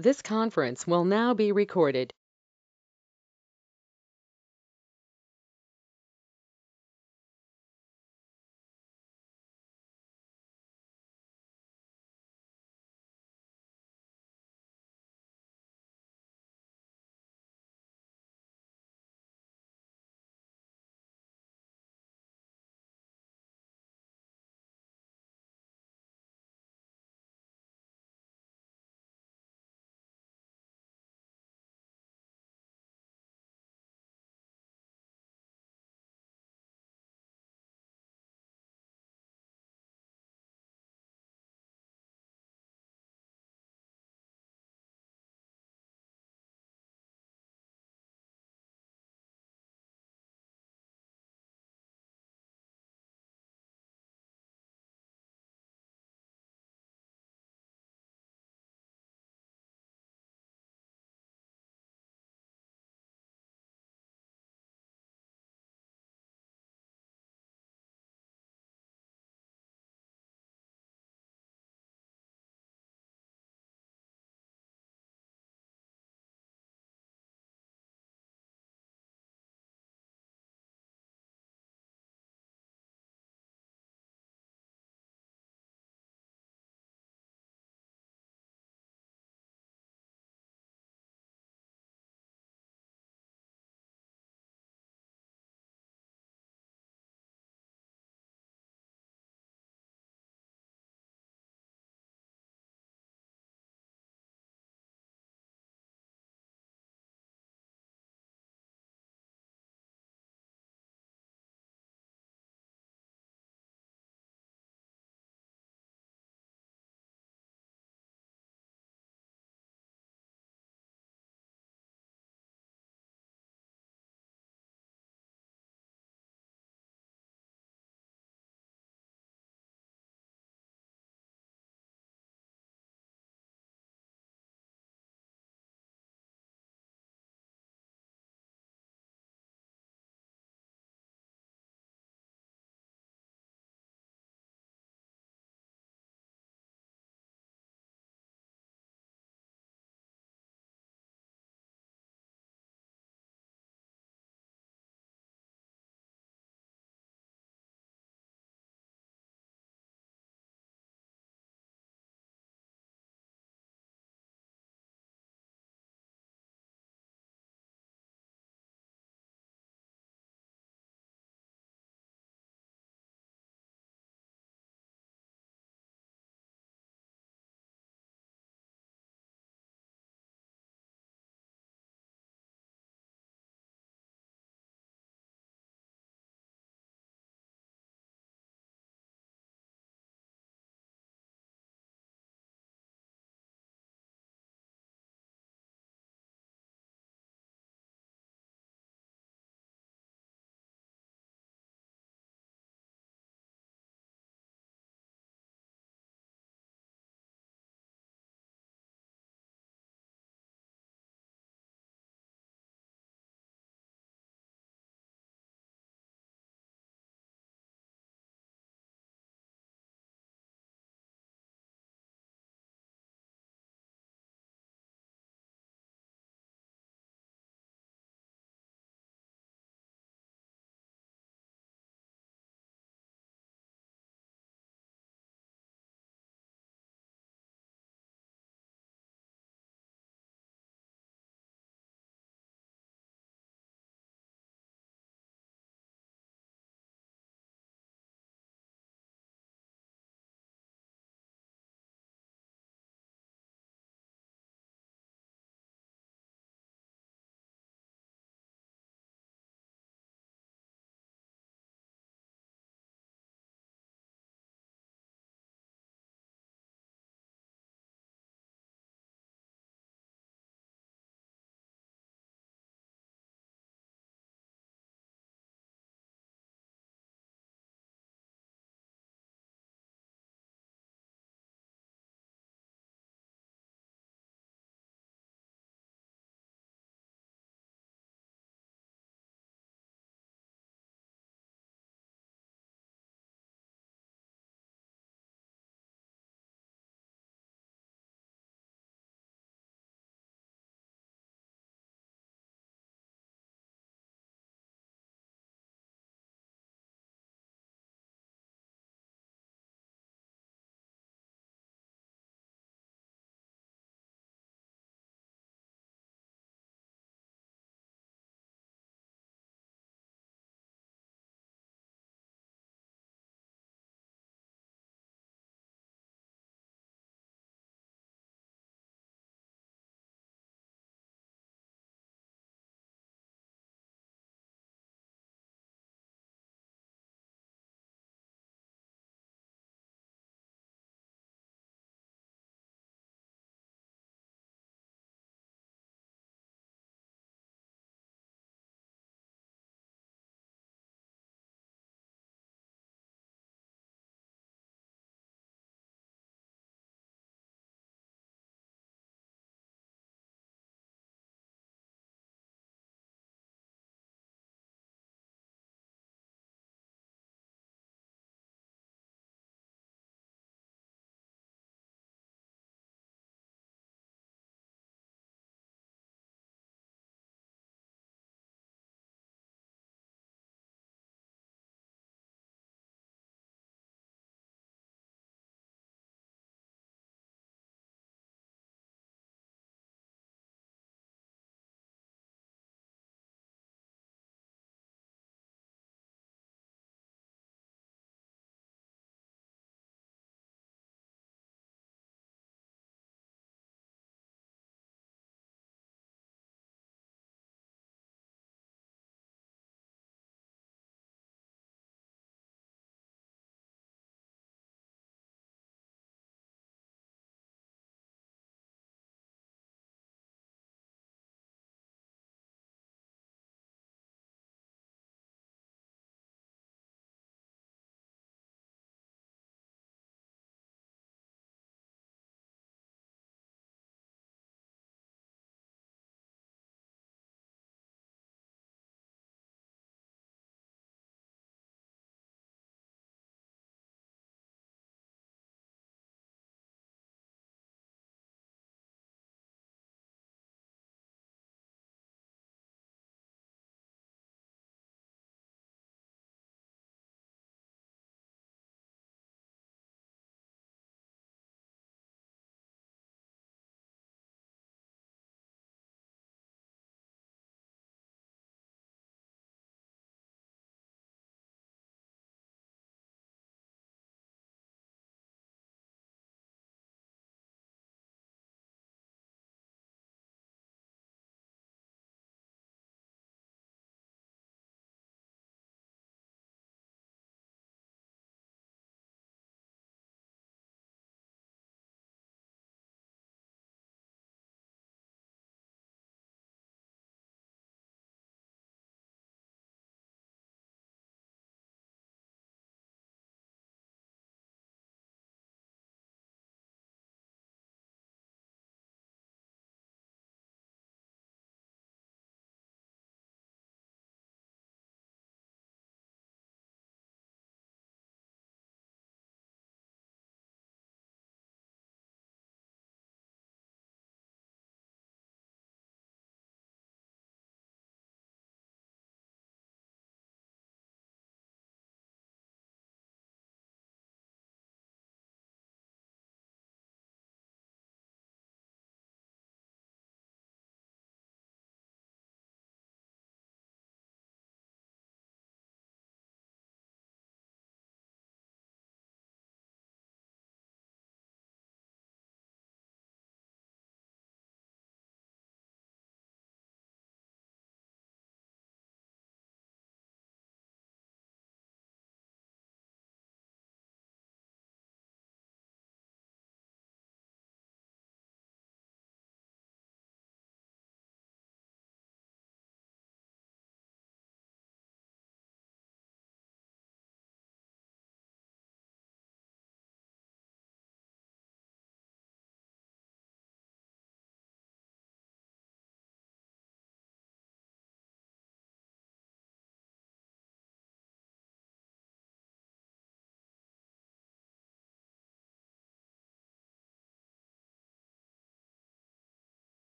This conference will now be recorded.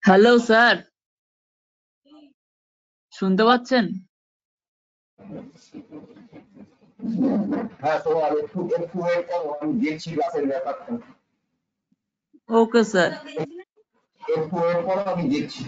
Hello sir, শুনতে পাচ্ছেন? হ্যাঁ, তো আর একটু ওয়েট করো, আমি দেখছি ক্লাসের ব্যাপারটা। Okay sir. একটু ওয়েট করো, আমি দেখছি।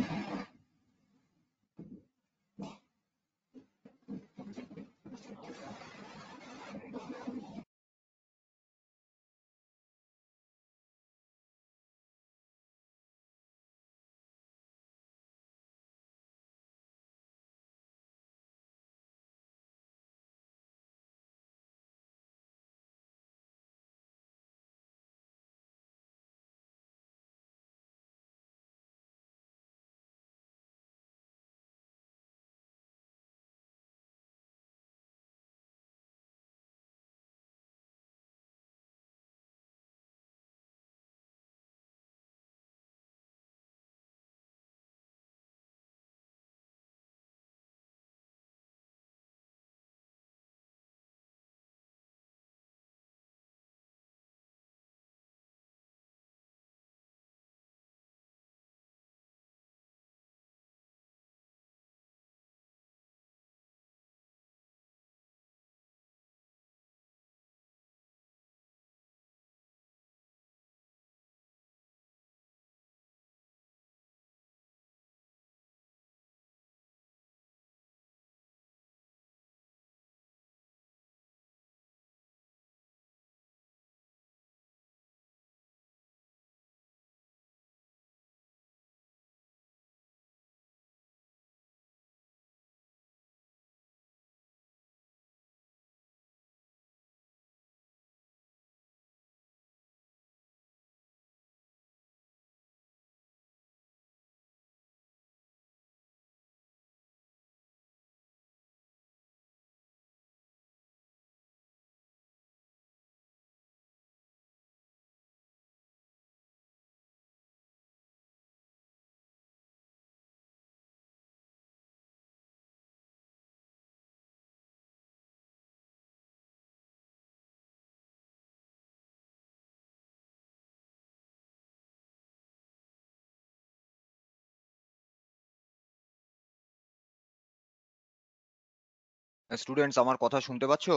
স্টুডেন্টস, আমার কথা শুনতে পাচ্ছো?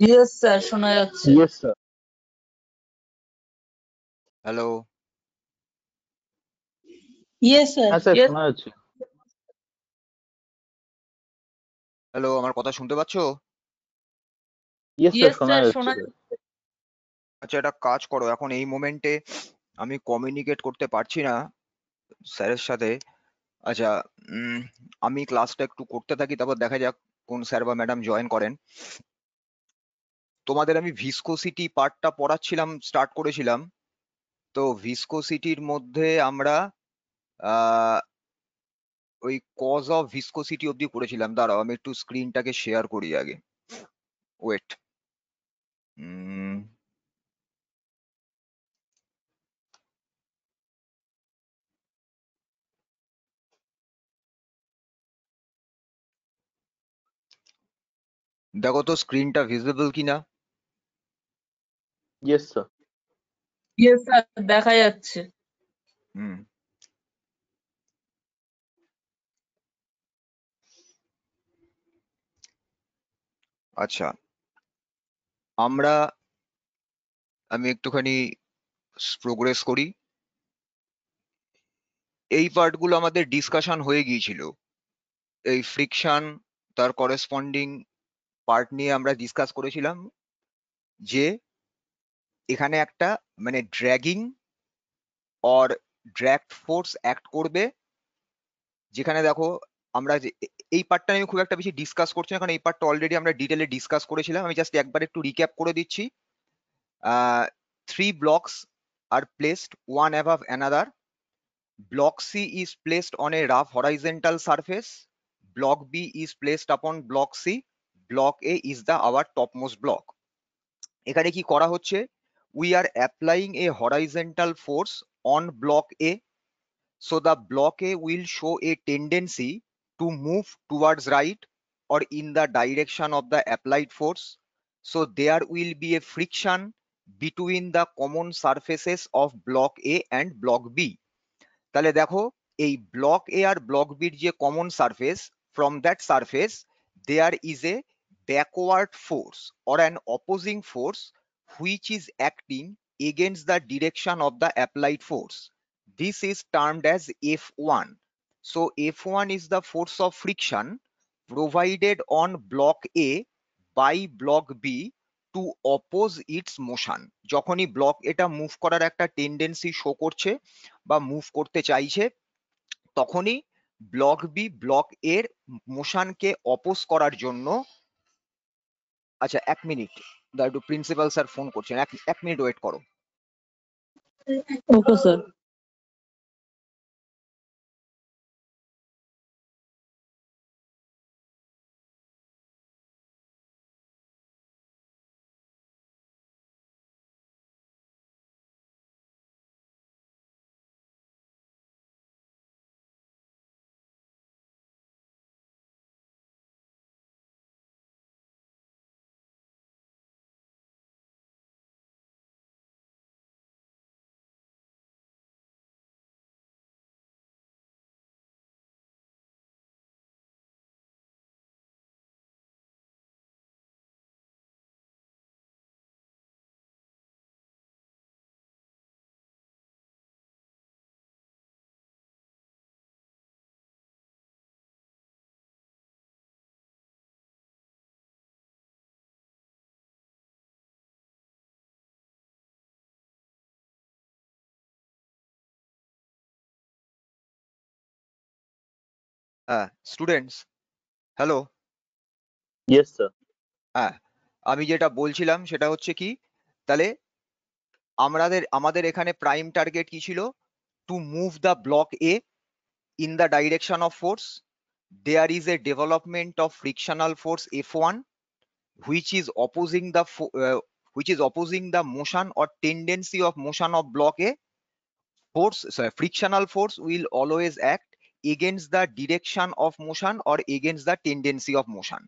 ইয়েস স্যার, শোনা যাচ্ছে। Yes sir. Hello, yes sir. হ্যাঁ স্যার, শোনা যাচ্ছে। হ্যালো, আমার কথা শুনতে পাচ্ছো? ইয়েস স্যার, ইয়েস শোনা স্যার, যাচ্ছে শোনা স্যার। আচ্ছা, একটা কাজ করো, এখন এই মোমেন্টে আমি কমিউনিকেট করতে পারছি না স্যারের সাথে। আচ্ছা, আমি ক্লাসটা একটু করতে থাকি, তারপর দেখা যাক কোন স্যার বা ম্যাডাম জয়েন করেন। তোমাদের আমি ভিসকোসিটি পার্টটা পড়াচ্ছিলাম, স্টার্ট করেছিলাম। তো ভিসকোসিটির মধ্যে আমরা ওই কজ অফ ভিসকোসিটি অব্দি করেছিলাম। দাঁড়াও আমি একটু স্ক্রিনটাকে শেয়ার করি আগে, ওয়েট। দেখো তো স্ক্রিনটা ভিজিবল কিনা। Yes, sir. ইয়েস স্যার, দেখা যাচ্ছে। হুম, আচ্ছা আমি একটুখানি প্রোগ্রেস করি। এই পার্টগুলো আমাদের ডিসকাশন হয়ে গিয়েছিল, এই ফ্রিকশন তার করেসপন্ডিং পার্ট নিয়ে আমরা ডিসকাস করেছিলাম যে এখানে একটা মানে dragging or dragged force act করবে, যেখানে দেখো আমরা এই পার্টটা আমি খুব একটা বেশি ডিসকাস করছি না, কারণ এই পার্টটা অলরেডি আমরা ডিটেলে ডিসকাস করেছিলাম। আমি জাস্ট একবার একটু রিক্যাপ করে দিচ্ছি। 3 blocks are placed one above another. Block C is placed on a rough horizontal surface. Block B is placed upon block C. Block A is our topmost block. এখানে কি করা হচ্ছে? We are applying a horizontal force on block A. So the block A will show a tendency to move towards right or in the direction of the applied force. So there will be a friction between the common surfaces of block A and block B. তাহলে দেখো এই block এ আর block বির যে common surface, from that surface there is a backward force or an opposing force which is acting against the direction of the applied force. This is termed as F1. So F1 is the force of friction provided on block A by block B to oppose its motion. যখনই block এটা move করার একটা tendency show করছে বা move করতে চাইছে, তখনই block B block এর মোশনকে অপোজ করার জন্য, আচ্ছা 1 মিনিট, একটু প্রিন্সিপাল স্যার ফোন করছেন, 1 মিনিট ওয়েট করো। Okay sir. হ্যাঁ স্টুডেন্টস, হ্যালো। Yes, sir. হ্যাঁ, আমি যেটা বলছিলাম সেটা হচ্ছে কি, তাহলে আমাদের এখানে প্রাইম টার্গেট কি ছিল? To move the block A in the direction of force. There is a development of frictional force F1 which is opposing the motion or tendency of motion of block A. Frictional force will always act against the direction of motion or against the tendency of motion.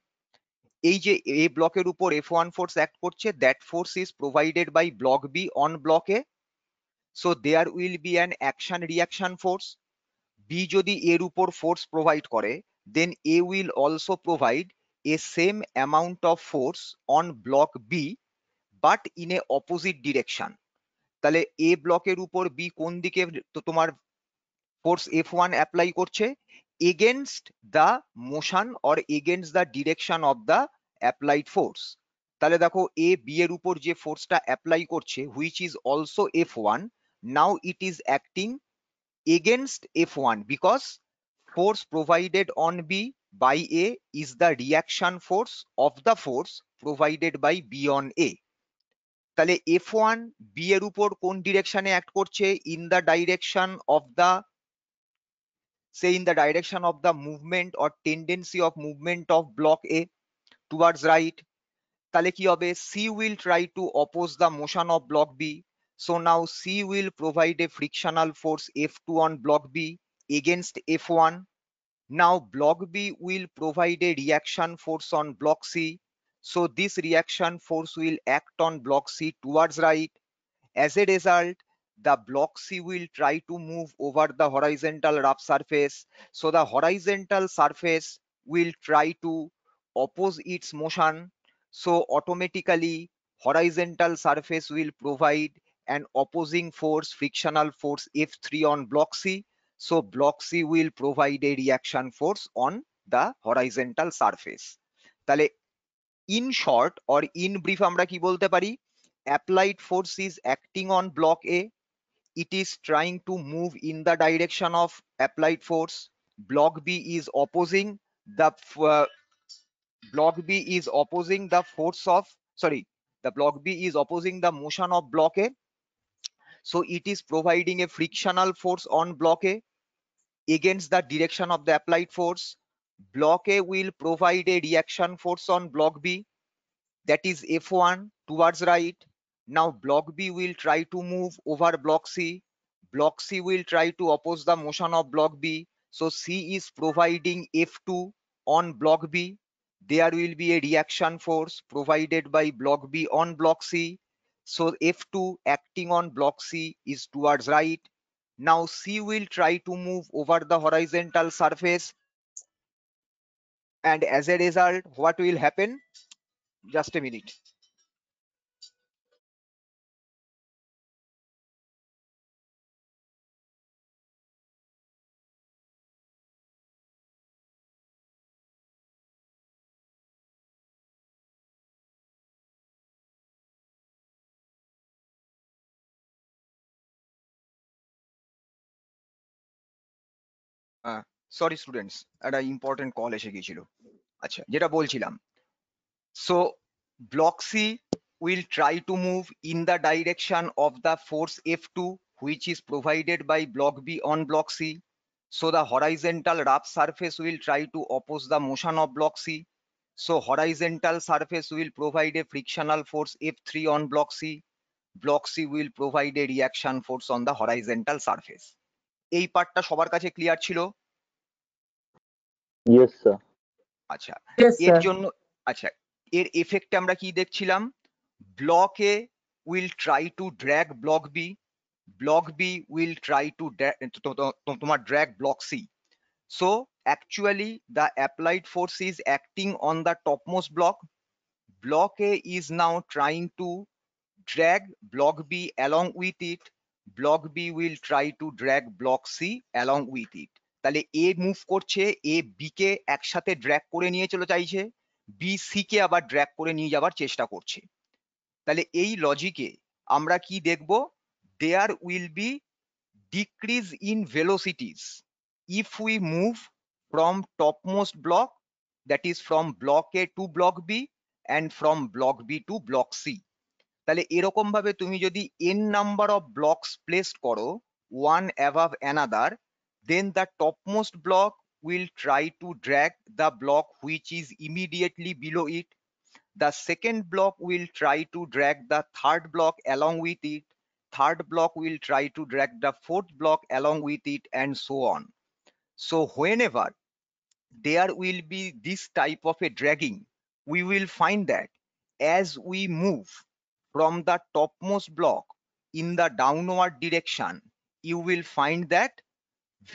এই যে A ব্লকের উপর F1 force act করছে, that force is provided by block B on block A. So there will be an action reaction force. B যদি এর উপর force provide করে, then A will also provide a same amount of force on block B but in a opposite direction. তাহলে A ব্লকের উপর B কোন দিকে তোমার ফোর্স F1 অ্যাপ্লাই করছে? Against the motion or against the direction of the applied force. তাহলে দেখো A B এর উপর যে ফোর্সটা অ্যাপ্লাই করছে, which is also F1, now it is acting against F1 because force provided on B by A is the reaction force of the force provided by B on A. তাহলে F1 B এর উপর কোন ডিরেকশনে act করছে? In the direction of the in the direction of the movement or tendency of movement of block A towards right. তাহলে কি হবে? C will try to oppose the motion of block B. So now C will provide a frictional force F2 on block B against F1. Now block B will provide a reaction force on block C. So this reaction force will act on block C towards right. As a result, the block C will try to move over the horizontal rough surface. So the horizontal surface will try to oppose its motion. So automatically, horizontal surface will provide an opposing force, frictional force F3 on block C. So block C will provide a reaction force on the horizontal surface. তাহলে in short or in brief আমরা কি বলতে পারি? Applied force is acting on block A. It is trying to move in the direction of applied force. Block B is opposing the force of, sorry, the block B is opposing the motion of block A. So it is providing a frictional force on block A against the direction of the applied force. Block A will provide a reaction force on block B, that is F1 towards right. Now block B will try to move over block C. Block C will try to oppose the motion of block B. So C is providing F2 on block B. There will be a reaction force provided by block B on block C. So F2 acting on block C is towards right. Now C will try to move over the horizontal surface. And as a result, what will happen? Just a minute. Sorry students, একটা important call এসে গিয়েছিল। আচ্ছা, যেটা বলছিলাম, so block C will try to move in the direction of the force F2, which is provided by block B on block C. So the horizontal rough surface will try to oppose the motion of block C. So horizontal surface will provide a frictional force F3 on block C. Block C will provide a reaction force on the horizontal surface. এই পার্টটা সবার কাছে clear ছিল? Yes, sir. আচ্ছা, Yes, এর sir. জন্য আচ্ছা এর এফেক্টে আমরা কি দেখছিলাম? Block A will try to drag block B, block B will try to তোমার drag block C. So actually the applied force is acting on the topmost block. Block A is now trying to drag block B along with it. Block B will try to drag block C along with it. তাহলে A move করছে, A B কে একসাথে drag করে নিয়ে চলে চাইছে, B C কে আবার drag করে নিয়ে যাবার চেষ্টা করছে. তাহলে এই লজিকে আমরা কি দেখব? There will be decrease in velocities if we move from topmost block, that is from block A to block B and from block B to block C. তাহলে এরকম ভাবে তুমি যদি n number of blocks placed করো one above another, then the topmost block will try to drag the block which is immediately below it. The second block will try to drag the third block along with it. Third block will try to drag the fourth block along with it, and so on. So whenever there will be this type of a dragging, we will find that as we move from the topmost block in the downward direction, you will find that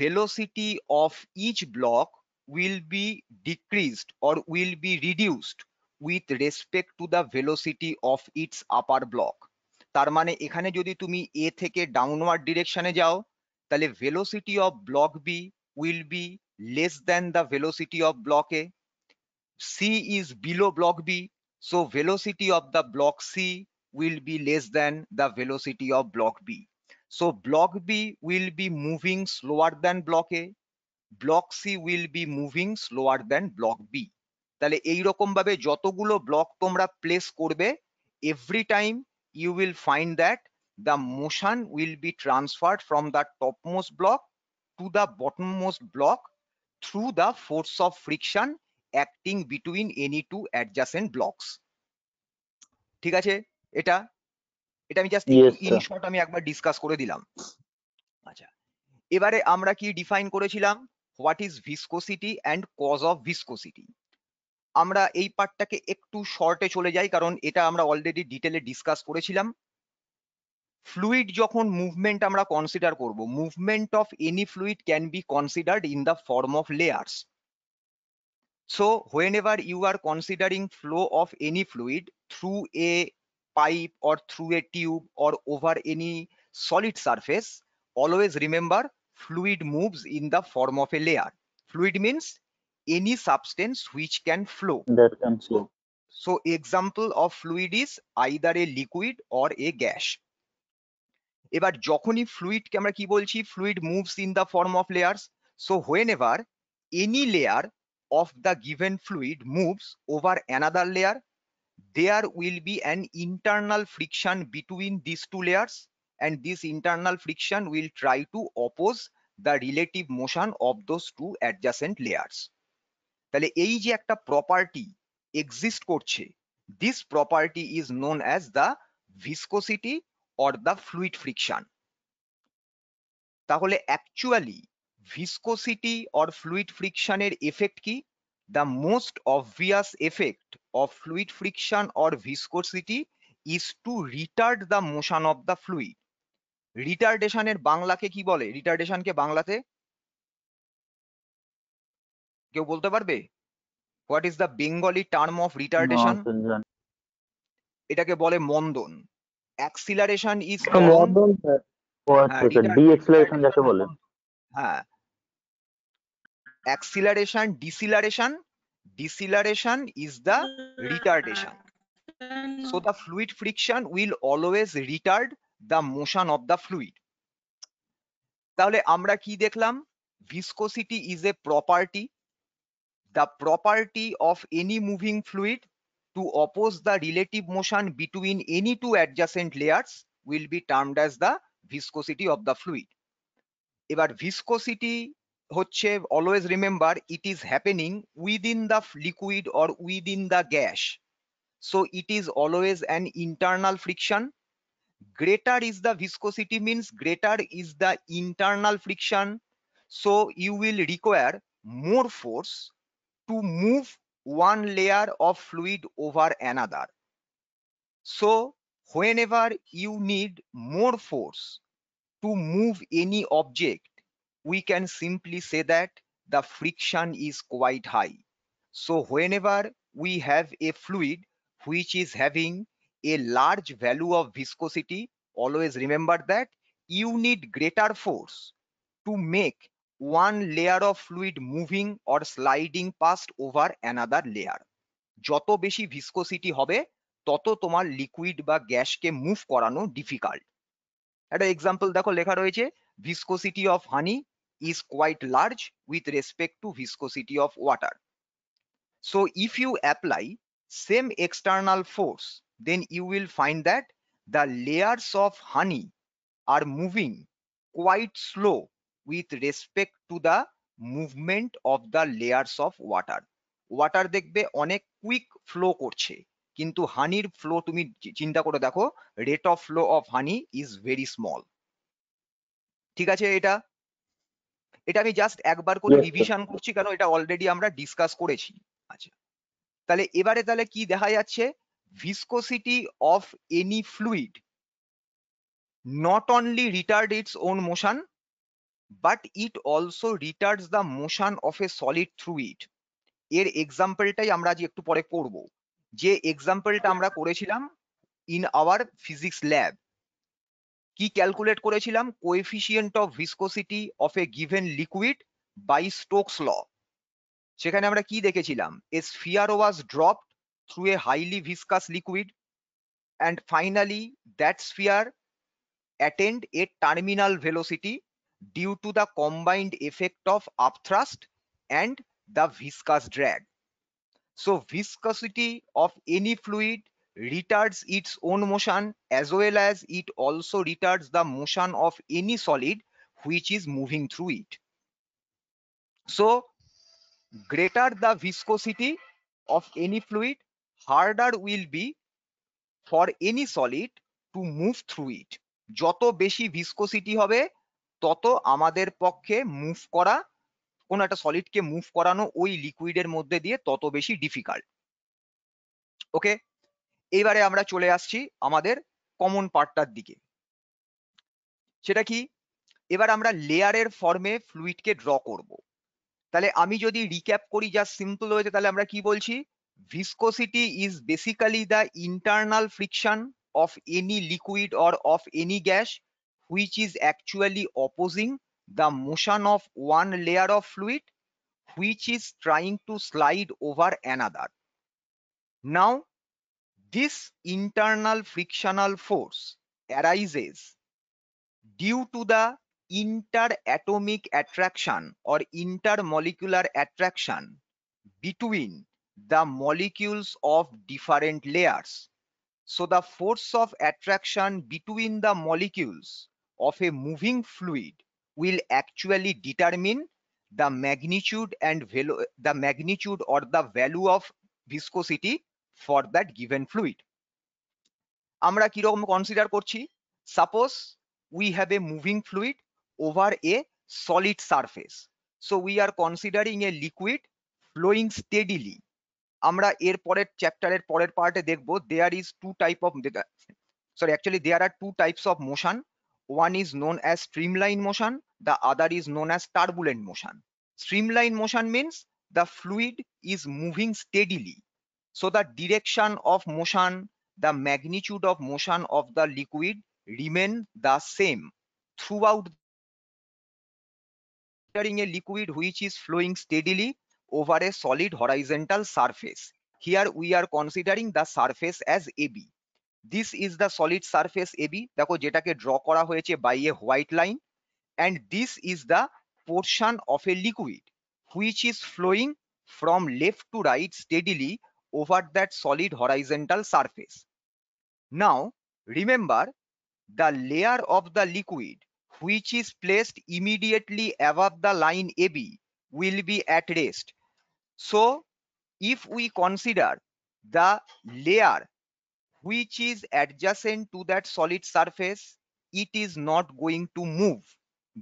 velocity of each block will be decreased or will be reduced with respect to the velocity of its upper block. তার মানে এখানে যদি তুমি A থেকে downward ডিরেকশনে যাও, তাহলে velocity of block B will be less than the velocity of block A. C is below block B, so velocity of the block C will be less than the velocity of block B. So block B will be moving slower than block A. Block C will be moving slower than block B. তাহলে এই রকম ভাবে যতগুলো block তোমরা place করবে, every time you will find that the motion will be transferred from the topmost block to the bottommost block through the force of friction acting between any two adjacent blocks. ঠিক আছে? এটা আমি just একটু Yes, in sir. Short আমি একবার discuss করে দিলাম। আচ্ছা, এবারে আমরা কি ডিফাইন করেছিলাম? What is viscosity and cause of viscosity. আমরা এই পার্টটাকে একটু শর্টে চলে যাই, কারণ এটা আমরা অলরেডি ডিটেলে ডিসকাস করেছিলাম। ফ্লুইড যখন মুভমেন্ট আমরা কনসিডার করব, movement of any fluid can be considered in the form of layers. So whenever you are considering flow of any fluid through a pipe or through a tube or over any solid surface, always remember fluid moves in the form of a layer. Fluid means any substance which can flow. That can slow. So example of fluid is either a liquid or a gas. এবার যখনই ফ্লুইডকে আমরা কি বলছি, fluid moves in the form of layers. So হোয়েনেভার any layer of the given fluid moves over another layer, there will be an internal friction between these two layers, and this internal friction will try to oppose the relative motion of those two adjacent layers. তাহলে এই যে একটা property exist করছে, this property is known as the viscosity or the fluid friction. তাহলে actually viscosity or fluid friction এর effect কি? The most obvious effect of fluid friction or viscosity is to retard the motion of the fluid. Retardation এর বাংলাকে কি বলে? রিটার্ডেশনকে বাংলাতে কেউ বলতে পারবে? What is the Bengali term of No, retardation? sir, John. এটাকে বলে মন্দন। Acceleration is Sir, down. মন্দন, sir. ও আচ্ছা, স্যার, ডিএক্সেলারেশন যাকে বলে। হ্যাঁ, acceleration, deceleration is the retardation. So the fluid friction will always retard the motion of the fluid. তাহলে আমরা কি দেখলাম? Viscosity is a property, the property of any moving fluid to oppose the relative motion between any two adjacent layers will be termed as the viscosity of the fluid. এবার viscosity হচ্ছে, always remember it is happening within the liquid or within the gas, so it is always an internal friction. Greater is the viscosity means greater is the internal friction, so you will require more force to move one layer of fluid over another. So whenever you need more force to move any object, we can simply say that the friction is quite high. So whenever we have a fluid which is having a large value of viscosity, always remember that you need greater force to make one layer of fluid moving or sliding past over another layer. যত বেশি viscosity হবে তত তোমার liquid বা গ্যাসকে move করানো difficult. একটা example দেখো, লেখা রয়েছে viscosity of honey is quite large with respect to viscosity of water. So if you apply same external force, then you will find that the layers of honey are moving quite slow with respect to the movement of the layers of water. Water দেখবে অনেক quick flow করছে, কিন্তু হানির flow তুমি চিন্তা করে দেখো, rate of flow of honey is very small. ঠিক আছে? এটা আমি জাস্ট একবার করে Yes, sir. রিভিশন করছি, কারণ এটা অলরেডি আমরা ডিসকাস করেছি। আচ্ছা, তাহলে এবারে কি দেখা যাচ্ছে? Viscosity of any fluid not only retard its own motion, but it also retards the motion of a solid through it. এর এক্সাম্পলটাই আমরা আজ একটু পরে করব, যে এক্সাম্পলটা আমরা করেছিলাম ইন আওয়ার ফিজিক্স ল্যাব। কি ক্যালকুলেট করেছিলাম? Coefficient of viscosity of a given liquid by Stokes law. সেখানে আমরা কি দেখেছিলাম? A sphere was dropped through a highly viscous liquid, and finally that sphere attained a terminal velocity due to the combined effect of upthrust and the viscous drag. So viscosity of any fluid retards its own motion as well as it also retards the motion of any solid which is moving through it. So greater the viscosity of any fluid, harder will be for any solid to move through it. যত বেশি viscosity হবে তত আমাদের পক্ষে move করা, কোন একটা সলিডকে move করানো ওই লিকুইডের মধ্যে দিয়ে তত বেশি ডিফিকাল্ট। ওকে, এইবারে আমরা চলে আসছি আমাদের কমন পার্টটার দিকে। সেটা কি, এবার আমরা লেয়ারের ফর্মে ফ্লুইডকে ড্র করব। তাহলে আমি যদি রিক্যাপ করি যা সিম্পল হয়েছে, তাহলে আমরা কি বলছি, viscosity is basically the internal friction of any liquid or of any gas which is actually opposing the motion of one layer of fluid which is trying to slide over another. Now this internal frictional force arises due to the interatomic attraction or intermolecular attraction between the molecules of different layers. So the force of attraction between the molecules of a moving fluid will actually determine the magnitude and the magnitude or the value of viscosity for that given fluid. আমরা কিরকম consider করছি, suppose we have a moving fluid over a solid surface. So we are considering a liquid flowing steadily. আমরা এর পরের চ্যাপ্টারের পরের পার্টে দেখব there is there are two types of motion. One is known as streamline motion, the other is known as turbulent motion. Streamline motion means the fluid is moving steadily, so the direction of motion, the magnitude of motion of the liquid remain the same throughout. Considering a liquid which is flowing steadily over a solid horizontal surface. Here we are considering the surface as AB. This is the solid surface AB, দেখো যেটাকে draw করা হয়েছে by a white line, and this is the portion of a liquid which is flowing from left to right steadily over that solid horizontal surface. Now remember, the layer of the liquid which is placed immediately above the line AB will be at rest. So if we consider the layer which is adjacent to that solid surface, it is not going to move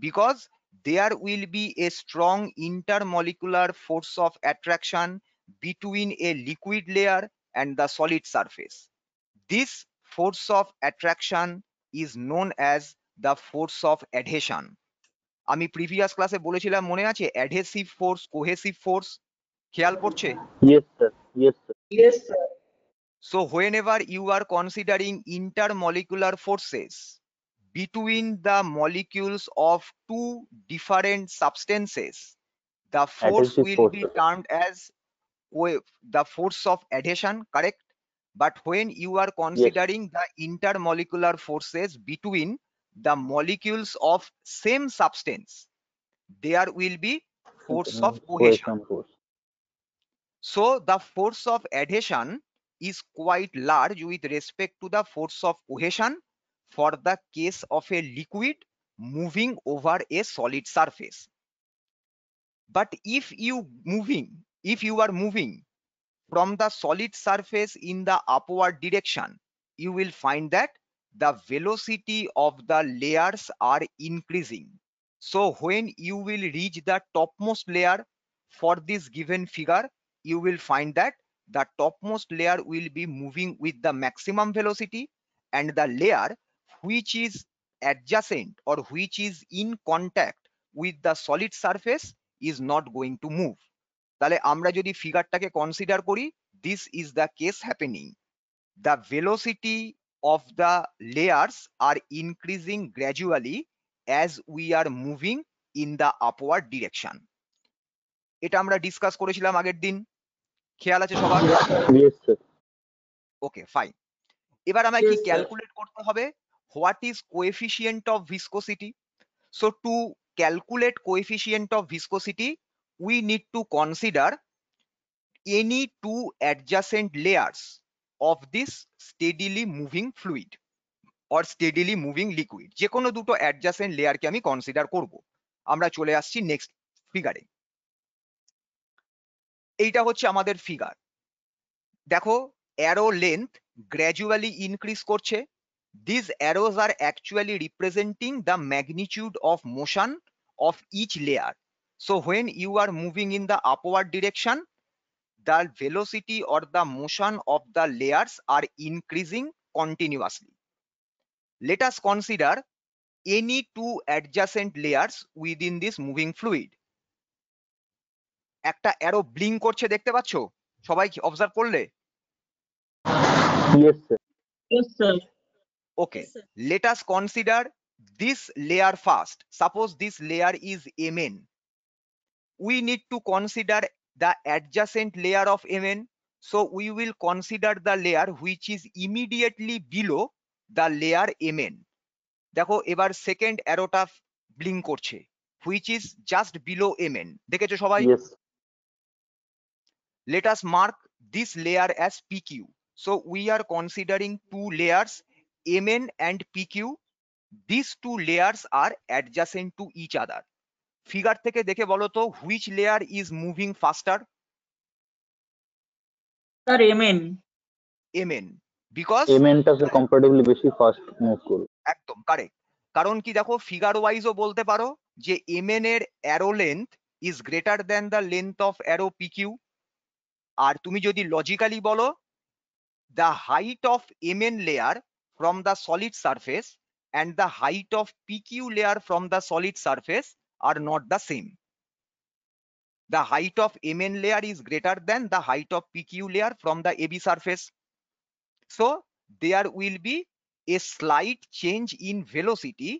because there will be a strong intermolecular force of attraction between a liquid layer and the solid surface. This force of attraction is known as the force of adhesion. আমি previous ক্লাসে বলেছিলাম, মনে আছে, adhesive force, cohesive force, খেয়াল পড়ছে? Yes sir, yes sir. Yes, sir. So whenever you are considering intermolecular forces between the molecules of two different substances, the force Adhesive will be forces. termed as the force of adhesion, correct? But when you are considering the intermolecular forces between the molecules of same substance, there will be force of cohesion. Cohesion force. So the force of adhesion is quite large with respect to the force of cohesion for the case of a liquid moving over a solid surface. But if you are moving from the solid surface in the upward direction, you will find that the velocity of the layers are increasing. So when you will reach the topmost layer for this given figure, you will find that the topmost layer will be moving with the maximum velocity, and the layer which is adjacent or which is in contact with the solid surface is not going to move. তাহলে আমরা যদি ফিগারটাকে consider করি, this is the case happening. The velocity of the layers are increasing gradually as we are moving in the upward direction. এটা আমরা discuss করেছিলাম আগের দিন, খেয়াল আছে সবার? Yes sir. ওকে, ফাইন। এবার আমায় কি Yes, sir. ক্যালকুলেট করতে হবে, what is coefficient of viscosity? So to calculate coefficient of viscosity, we need to consider any two adjacent layers of this steadily moving fluid or steadily moving liquid, যে কোনো দুটো adjacent লেয়ারকে আমি consider করব। আমরা চলে আসছি নেক্সট ফিগারে। এইটা হচ্ছে আমাদের ফিগার। দেখো অ্যারো লেন্থ গ্র্যাজুয়ালি ইনক্রিজ করছে। These arrows are actually representing the magnitude of motion of each layer. So when you are moving in the upward direction, the velocity or the motion of the layers are increasing continuously. Let us consider any two adjacent layers within this moving fluid. একটা arrow blink করছে, দেখতে পাচ্ছ? সবাই observe করলে? Yes, sir. Yes, sir. Okay, let us consider this layer first. Suppose this layer is Mn. We need to consider the adjacent layer of Mn. So we will consider the layer which is immediately below the layer Mn. দেখো এবার second অ্যারোটা blink করছে, which is just below Mn. দেখেছো সবাই? Yes. Let us mark this layer as PQ. So we are considering two layers, Mn and PQ. These two layers are adjacent to each other. Figure থেকে দেখে বলো তো which layer is moving faster? Sir, amen. Mn, because এমএনটা sir comparatively বেশি fast move করবে। একদম correct. কারণ কি দেখো ফিগার ওয়াইজও বলতে পারো যে Mn এর arrow length is greater than the length of arrow PQ। আর তুমি যদি লজিক্যালি বলো the height of Mn layer from the solid surface and the height of PQ layer from the solid surface are not the same. The height of Mn layer is greater than the height of PQ layer from the AB surface. So there will be a slight change in velocity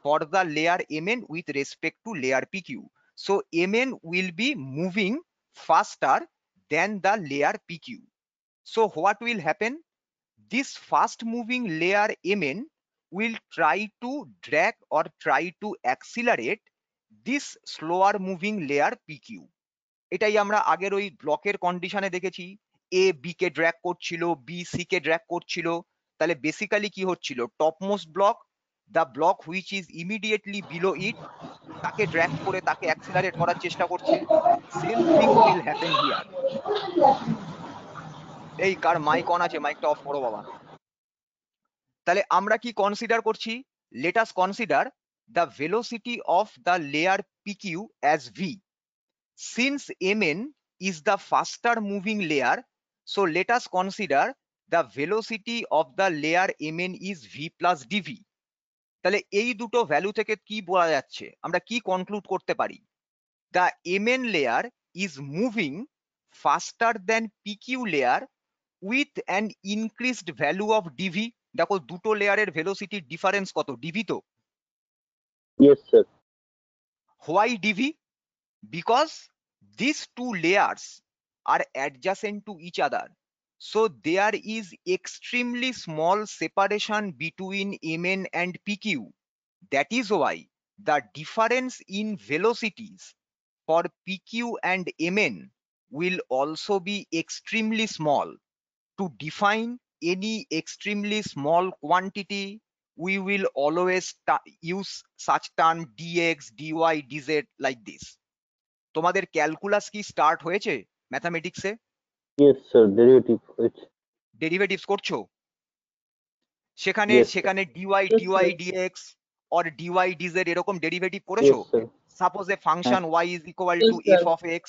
for the layer Mn with respect to layer PQ. So Mn will be moving faster than the layer PQ. So what will happen? This fast moving layer Mn will try to drag or try to accelerate this slower moving layer PQ. এটাই আমরা আগের ওই ব্লকের কন্ডিশনে দেখেছি, A B কে drag করছিল, B C কে ড্র্যাগ করছিল। তাহলে বেসিক্যালি কি হচ্ছিল, topmost block, the block which is immediately below it, তাকে ড্র্যাগ করে তাকে অ্যাক্সিলারেট করার চেষ্টা করছে। Same thing will happen here. এই কার মাইক অন আছে? মাইকটা অফ করো বাবা। তাহলে আমরা কি কনসিডার করছি? Let us consider the velocity of the layer PQ as V. Since Mn is the faster moving layer, so let us consider the velocity of the layer Mn is V plus dV. তাহলে এই দুটো value থেকে কি বলা যাচ্ছে, আমরা কি conclude করতে পারি? The Mn layer is moving faster than PQ layer with an increased value of dV. দেখো দুটো লেয়ারের ভেলোসিটি ডিফারেন্স কত? dV তো। Yes, sir. Why dV? Because these two layers are adjacent to each other, so there is extremely small separation between Mn and PQ. That is why the difference in velocities for PQ and Mn will also be extremely small. To define any extremely small quantity, we will always use such term dx, dy, dz like this. তোমাদের calculus কি start হয়েছে ম্যাথামেটিক্সে? Yes, sir. Derivative হয়েছে। Derivatives করছো সেখানে? Yes, sir. সেখানে dy, Yes, dy, sir. dx or dy, dz এরকম derivative করেছো? Yes, sir. Suppose A function y is equal Yes, to sir. f of x.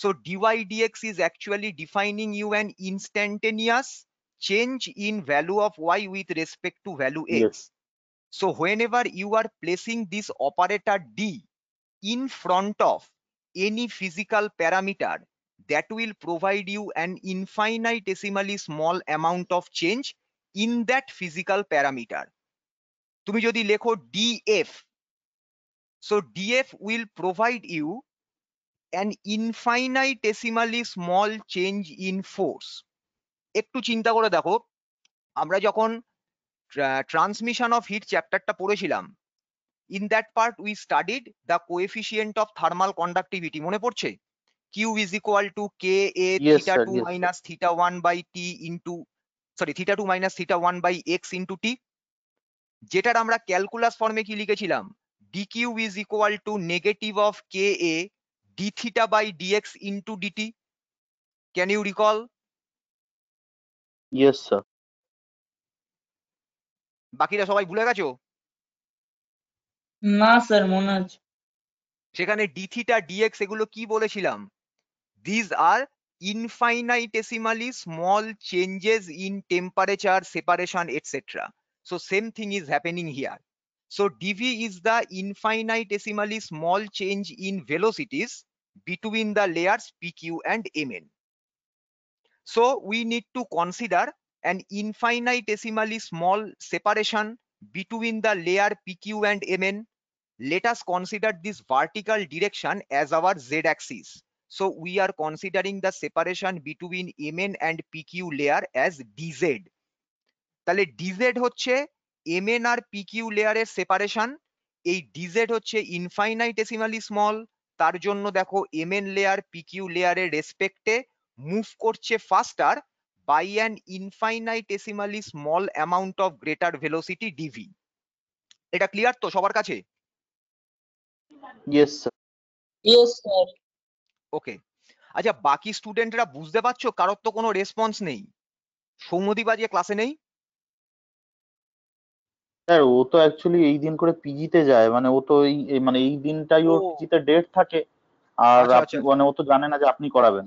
So dy dx is actually defining you an instantaneous change in value of y with respect to value x. Yes. So whenever you are placing this operator d in front of any physical parameter, that will provide you an infinitesimally small amount of change in that physical parameter. তুমি যদি লেখো df, so df will provide you an infinitesimally small change in force. একটু চিন্তা করে দেখো, আমরা যখন transmission of heat চ্যাপ্টারটা পড়েছিলাম, in that part we studied the coefficient of thermal conductivity. মনে পড়ছে? Q is equal to Ka Yes, theta sir. 2 Yes, sir. minus theta 1 by T into sorry θ2 minus θ1 by X into T, যেটার আমরা calculus ফর্মে কি লিখেছিলাম, dq is equal to negative of K A d theta by dx into dt. Can you recall? Yes, sir. বাকিরা সবাই ভুলে গেছো? না স্যার মনে আছে। সেখানে ডি থিটা ডিএক্স এগুলো কি বলেছিলাম? These are infinitesimally small changes in temperature, separation, etc. So same thing is happening here. So dv is the infinitesimally small change in velocities between the layers pq and mn. So we need to consider an infinitesimally small separation between the layer pq and mn. Let us consider this vertical direction as our z-axis. So we are considering the separation between mn and pq layer as dz. তাহলে dz হচ্ছে mn আর pq লেয়ারের separation, এই dz হচ্ছে ইনফাইনাইটেসিমালি small, তার জন্য দেখো mn layer pq লেয়ারের রেসপেক্টে মুভ করছে faster by an infinitesimally small amount of greater velocity dv। এটা ক্লিয়ার তো সবার কাছে? Yes, sir. Yes sir. Okay, আচ্ছা বাকি স্টুডেন্টরা বুঝতে পারছো? কারোর তো কোনো রেসপন্স নেই। সৌম্যদীপ আজকে ক্লাসে নেই? স্যার ও তো অ্যাকচুয়ালি এই দিন করে পিজিতে যায়, মানে ও তো মানে এই দিনটাই ওর ও পিজিতে ডেট থাকে, আর আচ্ছা আপনি আচ্ছা মানে ও তো জানে না যে আপনি করাবেন।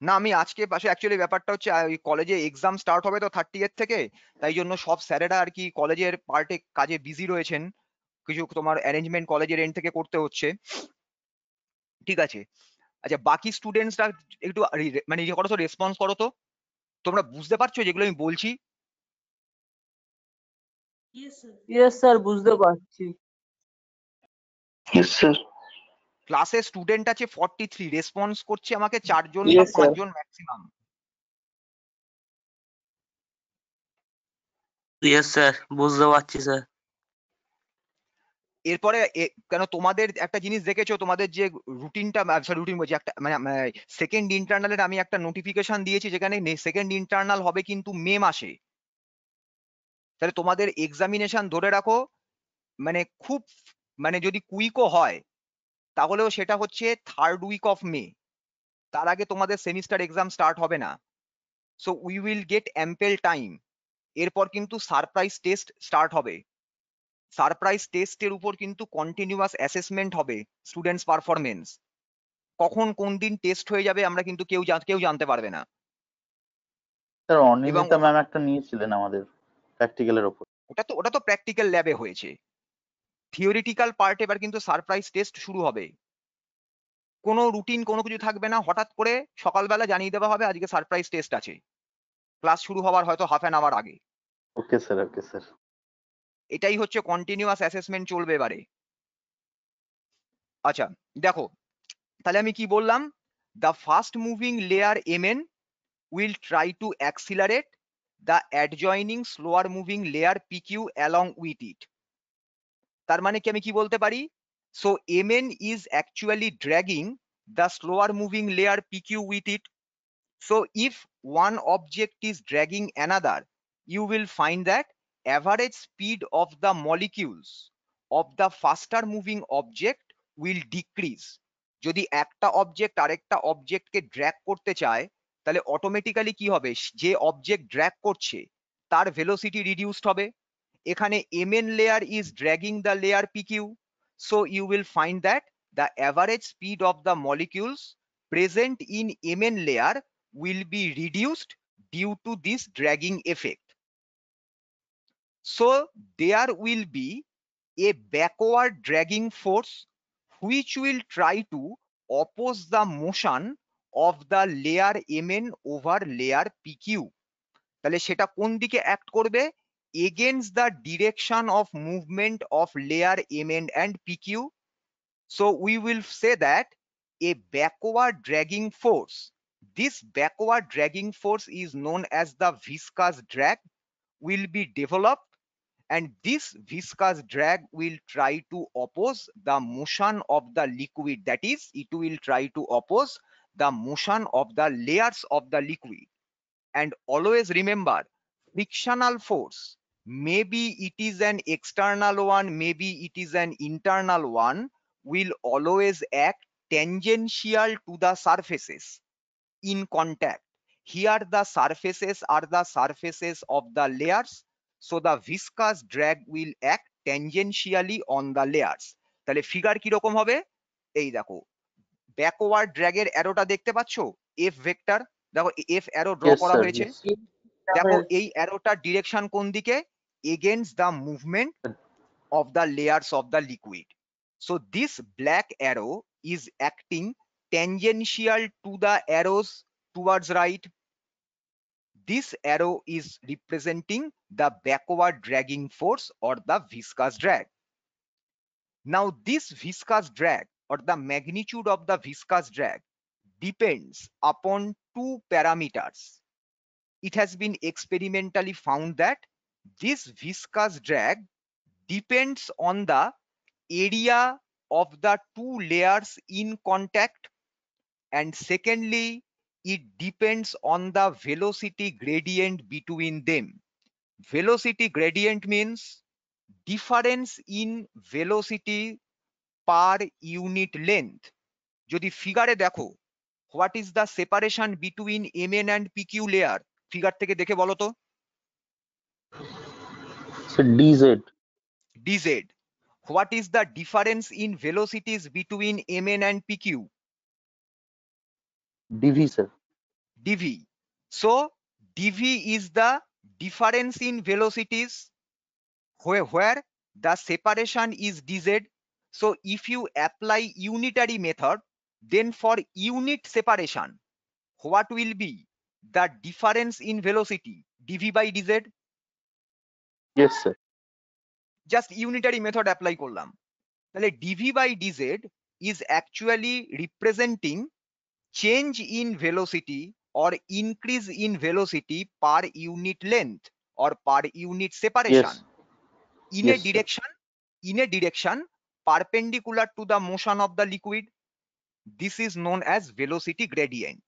না, আমি আজকে পাশে অ্যাকচুয়ালি ব্যাপারটা হচ্ছে ওই কলেজে এক্সাম স্টার্ট হবে তো 30th থেকে, তাই জন্য সব স্যারেরা আর কি কলেজের পার্টে কাজে বিজি রয়েছেন, কিছু তোমার অ্যারেঞ্জমেন্ট কলেজের এন্ড থেকে করতে হচ্ছে, ঠিক আছে? আচ্ছা বাকি স্টুডেন্টসরা একটু মানে ইয়ে করো তো, রেসপন্স করো তো, তোমরা বুঝতে পারছো যেগুলো আমি বলছি? ইয়েস স্যার বুঝতে পারছি। Yes, sir. ক্লাসে স্টুডেন্ট আছে 43, রেসপন্স করছে আমাকে 4 জন বা ইয়েস 5 স্যার। জন ম্যাক্সিমাম। ইয়েস স্যার, বুঝতে পারছি স্যার। এরপরে কেন তোমাদের একটা জিনিস দেখেছো, তোমাদের যে রুটিনটা, সরি রুটিন বলছি, একটা মানে সেকেন্ড ইন্টারনালের আমি একটা নোটিফিকেশন দিয়েছি যেখানে সেকেন্ড ইন্টারনাল হবে কিন্তু মে মাসে। তাহলে তোমাদের এক্সামিনেশন ধরে রাখো, মানে খুব মানে যদি কুইকও হয় তাহলেও সেটা হচ্ছে 3rd উইক অফ মে, তার আগে তোমাদের সেমিস্টার এক্সাম স্টার্ট হবে না। So we will get অ্যাম্পেল time. এরপর কিন্তু সারপ্রাইজ টেস্ট স্টার্ট হবে, সারপ্রাইজ টেস্টের উপর কিন্তু কন্টিনিউয়াস অ্যাসেসমেন্ট হবে স্টুডেন্টস পারফরমেন্স। কখন কোন দিন টেস্ট হয়ে যাবে আমরা কিন্তু কেউ জানতে পারবে না। স্যার এবং অনিন্দিতা ম্যাম একটা নিয়েছিলেন আমাদের প্র্যাকটিক্যালের ওপর। ওটা তো প্র্যাকটিক্যাল ল্যাবে হয়েছে, থিওরিটিক্যাল পার্ট এবার কিন্তু সারপ্রাইজ টেস্ট শুরু হবে। কোনো রুটিন কোনো কিছু থাকবে না, হঠাৎ করে সকালবেলা জানিয়ে দেওয়া হবে আজকে সারপ্রাইজ টেস্ট আছে, ক্লাস শুরু হওয়ার হয়তো হাফ অ্যান আওয়ার আগে। Okay sir, okay sir. এটাই হচ্ছে কন্টিনিউয়াস অ্যাসেসমেন্ট চলবে এবারে। আচ্ছা দেখো, তাহলে আমি কি বললাম, the fast moving layer mn will try to accelerate the adjoining slower moving layer pq along with it. তার মানে কি আমি কি বলতে পারি, so mn is actually dragging the slower moving layer pq with it. So if one object is dragging another, you will find that average speed of the molecules of the faster moving object will decrease. যদি একটা object আরেকটা অবজেক্টকে drag করতে চায় তাহলে automatically কি হবে, যে object drag করছে তার ভেলোসিটি রিডিউসড হবে। এখানে mn layer is dragging the layer pq, so you will find that the average speed of the molecules present in mn layer will be reduced due to this dragging effect. So there will be a backward dragging force which will try to oppose the motion of the layer mn over layer pq. তাহলে সেটা কোন দিকে act করবে, against the direction of movement of layer mn and pq. So we will say that a backward dragging force, this backward dragging force is known as the viscous drag, will be developed, and this viscous drag will try to oppose the motion of the liquid, that is it will try to oppose the motion of the layers of the liquid. And always remember, frictional force, maybe it is an external one, maybe it is an internal one, will always act tangential to the surfaces in contact. Here the surfaces are the surfaces of the layers, so the viscous drag will act tangentially on the layers. তাহলে figure কি রকম হবে? এই দেখো, backward ড্র্যাগের অ্যারোটা দেখতে পাচ্ছো, F vector, দেখো F arrow draw Yes, করা sir. হয়েছে। Yes. দেখো এই অ্যারোটার ডিরেকশন কোন দিকে? Against the movement of the layers of the liquid. So this black arrow is acting tangential to the arrows towards right. This arrow is representing the backward dragging force or the viscous drag. Now this viscous drag or the magnitude of the viscous drag depends upon two parameters. It has been experimentally found that this viscous drag depends on the area of the two layers in contact, and secondly it depends on the velocity gradient between them. Velocity gradient means difference in velocity per unit length. যদি ফিগারে দেখো, what is the separation between mn and pq layer? Figure থেকে দেখে বলো তো। So dz. dz. What is the difference in velocities between mn and pq? dv, sir. dv. So dv is the difference in velocities where the separation is dz. So if you apply unitary method, then for unit separation, what will be the difference in velocity? dv by dz. Yes, sir. Just unitary method apply করলাম, তাহলে dv by dz is actually representing change in velocity or increase in velocity per unit length or per unit separation. Yes. in Yes, a sir. direction perpendicular to the motion of the liquid. This is known as velocity gradient.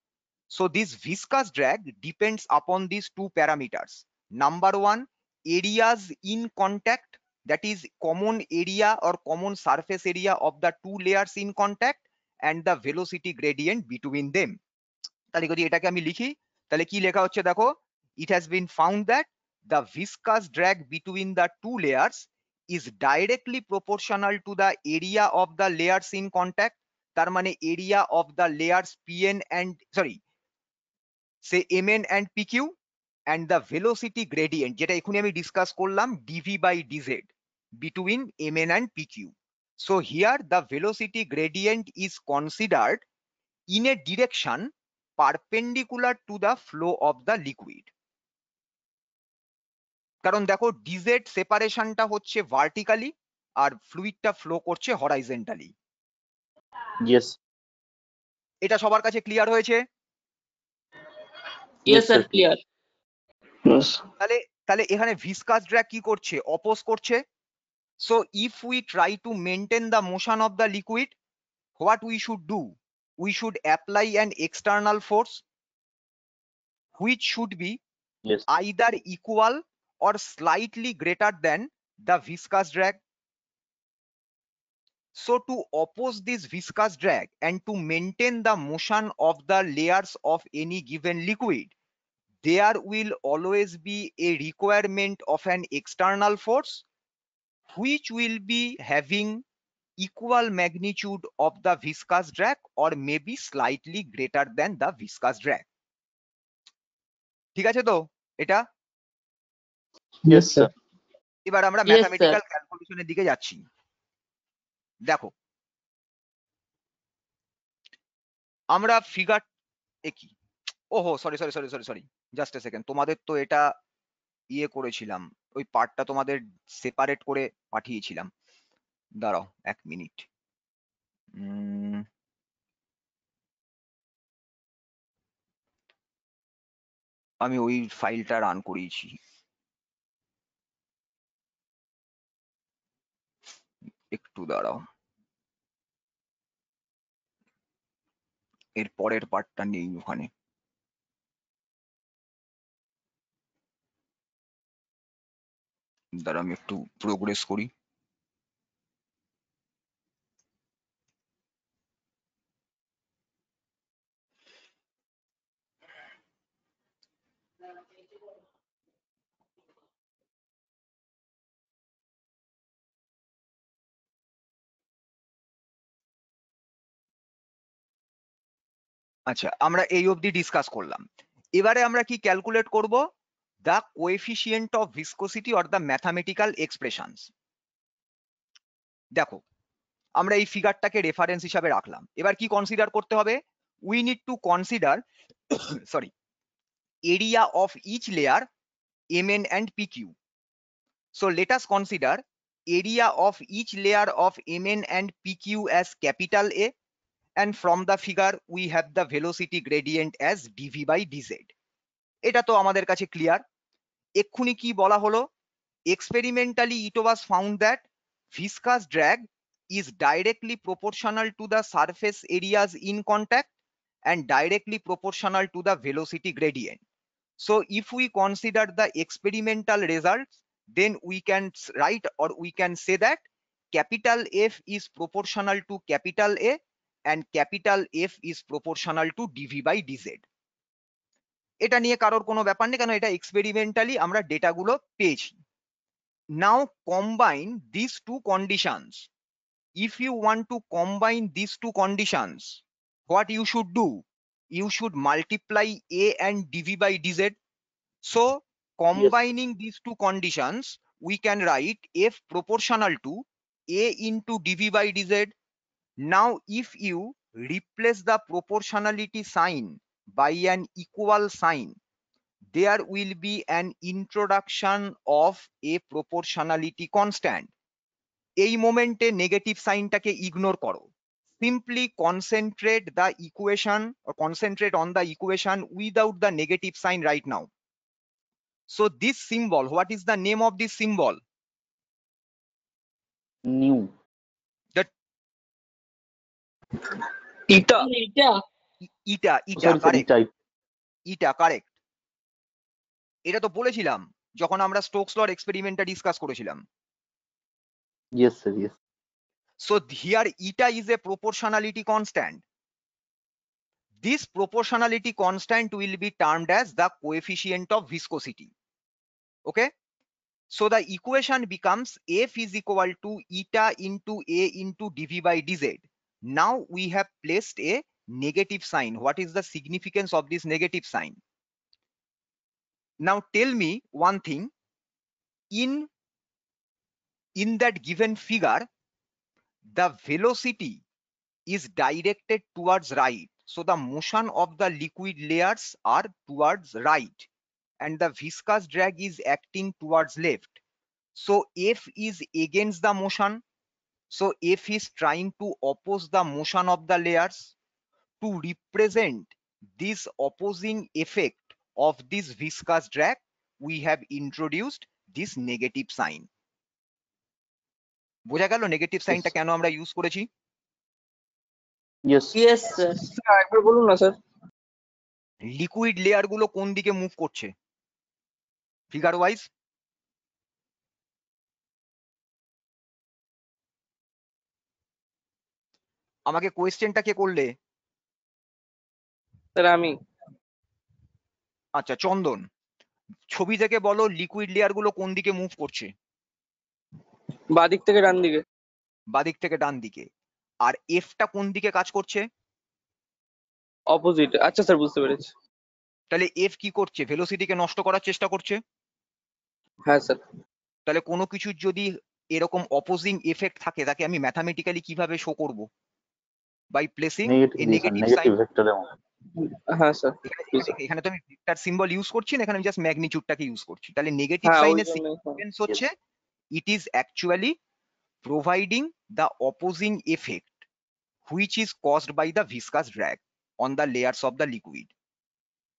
So this viscous drag depends upon these two parameters. Number one, areas in contact, that is common area or common surface area of the two layers in contact, and the velocity gradient between them. তাহলে যদি এটাকে আমি লিখি, তাহলে কি লেখা হচ্ছে দেখো, it has been found that the viscous drag between the two layers is directly proportional to the area of the layers in contact. তার মানে area of the layers pn and say mn and pq, and the velocity gradient যেটা এখুনি আমি discuss করলাম dv by dz between mn and pq. So here the velocity gradient is considered in a direction perpendicular to the flow of the liquid. কারণ দেখো dz সেপারেশনটা হচ্ছে vertically আর ফ্লুইডটা flow করছে horizontally. Yes. এটা সবার কাছে ক্লিয়ার হয়েছে? Yes, sir. Clear. Yes. তাহলে তাহলে এখানে ভিসকাস ড্র্যাগ কি করছে? অপোজ করছে। So if we try to maintain the motion of the liquid, what we should do? We should apply an external force which should be Yes. either equal or slightly greater than the viscous drag. So to oppose this viscous drag and to maintain the motion of the layers of any given liquid, there will always be a requirement of an external force which will be having equal magnitude of the viscous drag or maybe slightly greater than the viscous drag. ঠিক আছে তো এটা? Yes, sir. এবার আমরা Yes, mathematical ক্যালকুলেশনের দিকে যাচ্ছি। দেখো আমরা ফিগার কি, ওহো sorry sorry sorry sorry sorry just a second, তোমাদের তো এটা ইয়ে করেছিলাম, ওই পার্টটা তোমাদের সেপারেট করে পাঠিয়েছিলাম। দাঁড়াও 1 মিনিট, আমি ওই ফাইলটা রান করিয়েছি। একটু দাঁড়াও, এর পরের পার্টটা নেই ওখানে। দ্বারা আমি একটু প্রোগ্রেস করি। আচ্ছা, আমরা এই অবধি ডিসকাস করলাম। এবারে আমরা কি ক্যালকুলেট করব? The coefficient of viscosity or the mathematical expressions. দেখো, আমরা এই ফিগারটাকে রেফারেন্স হিসাবে রাখলাম। এবার কি কনসিডার করতে হবে? We need to consider sorry area of each layer mn and pq. So let us consider area of each layer of mn and pq as capital A, and from the figure we have the velocity gradient as dv by dz. এটা তো আমাদের কাছে clear. এক্ষুনি কি বলা হলো? Experimentally it was found that viscous drag is directly proportional to the surface areas in contact and directly proportional to the velocity gradient. So if we consider the experimental results, then we can write or we can say that capital F is proportional to capital A and capital F is proportional to dv by dz. এটা নিয়ে কারোর কোনো ব্যাপার নেই, কারণ এটা experimentally আমরা ডেটাগুলো পেয়েছি। Now combine these two conditions. If you want to combine these two conditions, what you should do? You should multiply A and dv by dz. So combining these two conditions, we can write F proportional to A into dv by dz. Now if you replace the proportionality sign by an equal sign, there will be an introduction of a proportionality constant. এই মোমেন্টে negative সাইনটাকে ignore করো। Simply concentrate the equation or concentrate on the equation without the negative sign right now. So this symbol, what is the name of this symbol? Nu. Eta এটা eta, sorry correct, এটাই। Eta correct. এটা তো বলেছিলাম যখন আমরা Stokes লর এক্সপেরিমেন্টটা discuss করেছিলাম। Yes sir, yes. So here eta is a proportionality constant. This proportionality constant will be termed as the coefficient of viscosity. Okay, so the equation becomes F is equal to eta into A into dv by dz. Now we have placed a negative sign. What is the significance of this negative sign? Now tell me one thing. In that given figure, the velocity is directed towards right. So the motion of the liquid layers are towards right and the viscous drag is acting towards left. So F is against the motion. So F is trying to oppose the motion of the layers. To represent this opposing effect of this viscous drag, we have introduced this negative sign. বোঝা গেল negative সাইনটা কেন আমরা use করেছি? Yes. Yes sir. Sir একবার বলুন না sir. Liquid layer গুলো কোন দিকে মুভ করছে ফিগার ওয়াইজ? আমাকে কোয়েশ্চেনটা কে করলে? স্যার আমি। আচ্ছা চন্দন, ছবি থেকে বলো লিকুইড লেয়ার গুলো কোন দিকে মুভ করছে? বাদিক থেকে ডান দিকে। বাদিক থেকে ডান দিকে। আর এফটা কোন দিকে কাজ করছে? অপোজিট। আচ্ছা স্যার বুঝতে পেরেছি। তাহলে এফ কি করছে? ভেলোসিটিকে নষ্ট করার চেষ্টা করছে। হ্যাঁ স্যার। তাহলে কোনো কিছুর যদি এরকম অপোজিং এফেক্ট থাকে তাকে আমি ম্যাথামেটিক্যালি কিভাবে শো করব? By placing a negative sign. Negative ভেক্টরের মতো। হ্যাঁ স্যার। এখানে তো আমি ভেক্টর সিম্বল ইউজ করছি না, এখানে আমি জাস্ট ম্যাগনিটিউডটাকে ইউজ করছি। তাহলে নেগেটিভ হ্যাঁ ওই সাইনের জন্য। সিগনিফিকেন্স হচ্ছে it is actually providing the opposing effect which is caused by the viscous drag on the layers of the liquid.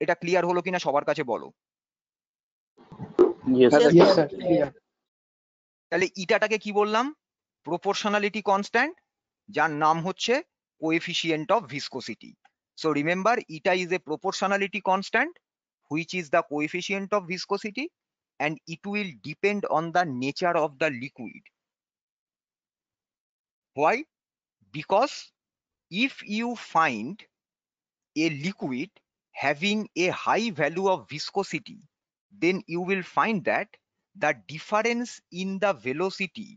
এটা ক্লিয়ার হলো কিনা সবার কাছে বলো? Yes sir. তাহলে ইটাটাকে কি বললাম? প্রপোর্শনালিটি কনস্ট্যান্ট, যার নাম হচ্ছে coefficient of viscosity. So remember, eta is a proportionality constant which is the coefficient of viscosity and it will depend on the nature of the liquid. Why? Because if you find a liquid having a high value of viscosity, then you will find that the difference in the velocity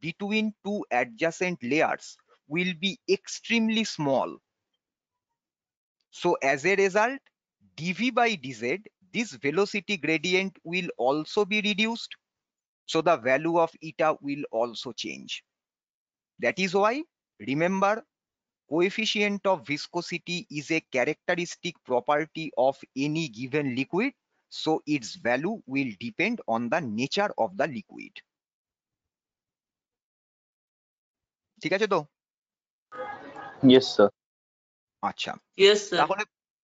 between two adjacent layers will be extremely small. So as a result, dv by dz, this velocity gradient will also be reduced. So the value of eta will also change. That is why, remember, coefficient of viscosity is a characteristic property of any given liquid. So its value will depend on the nature of the liquid. ঠিক আছে তো? Yes, sir. আচ্ছা, Yes, sir.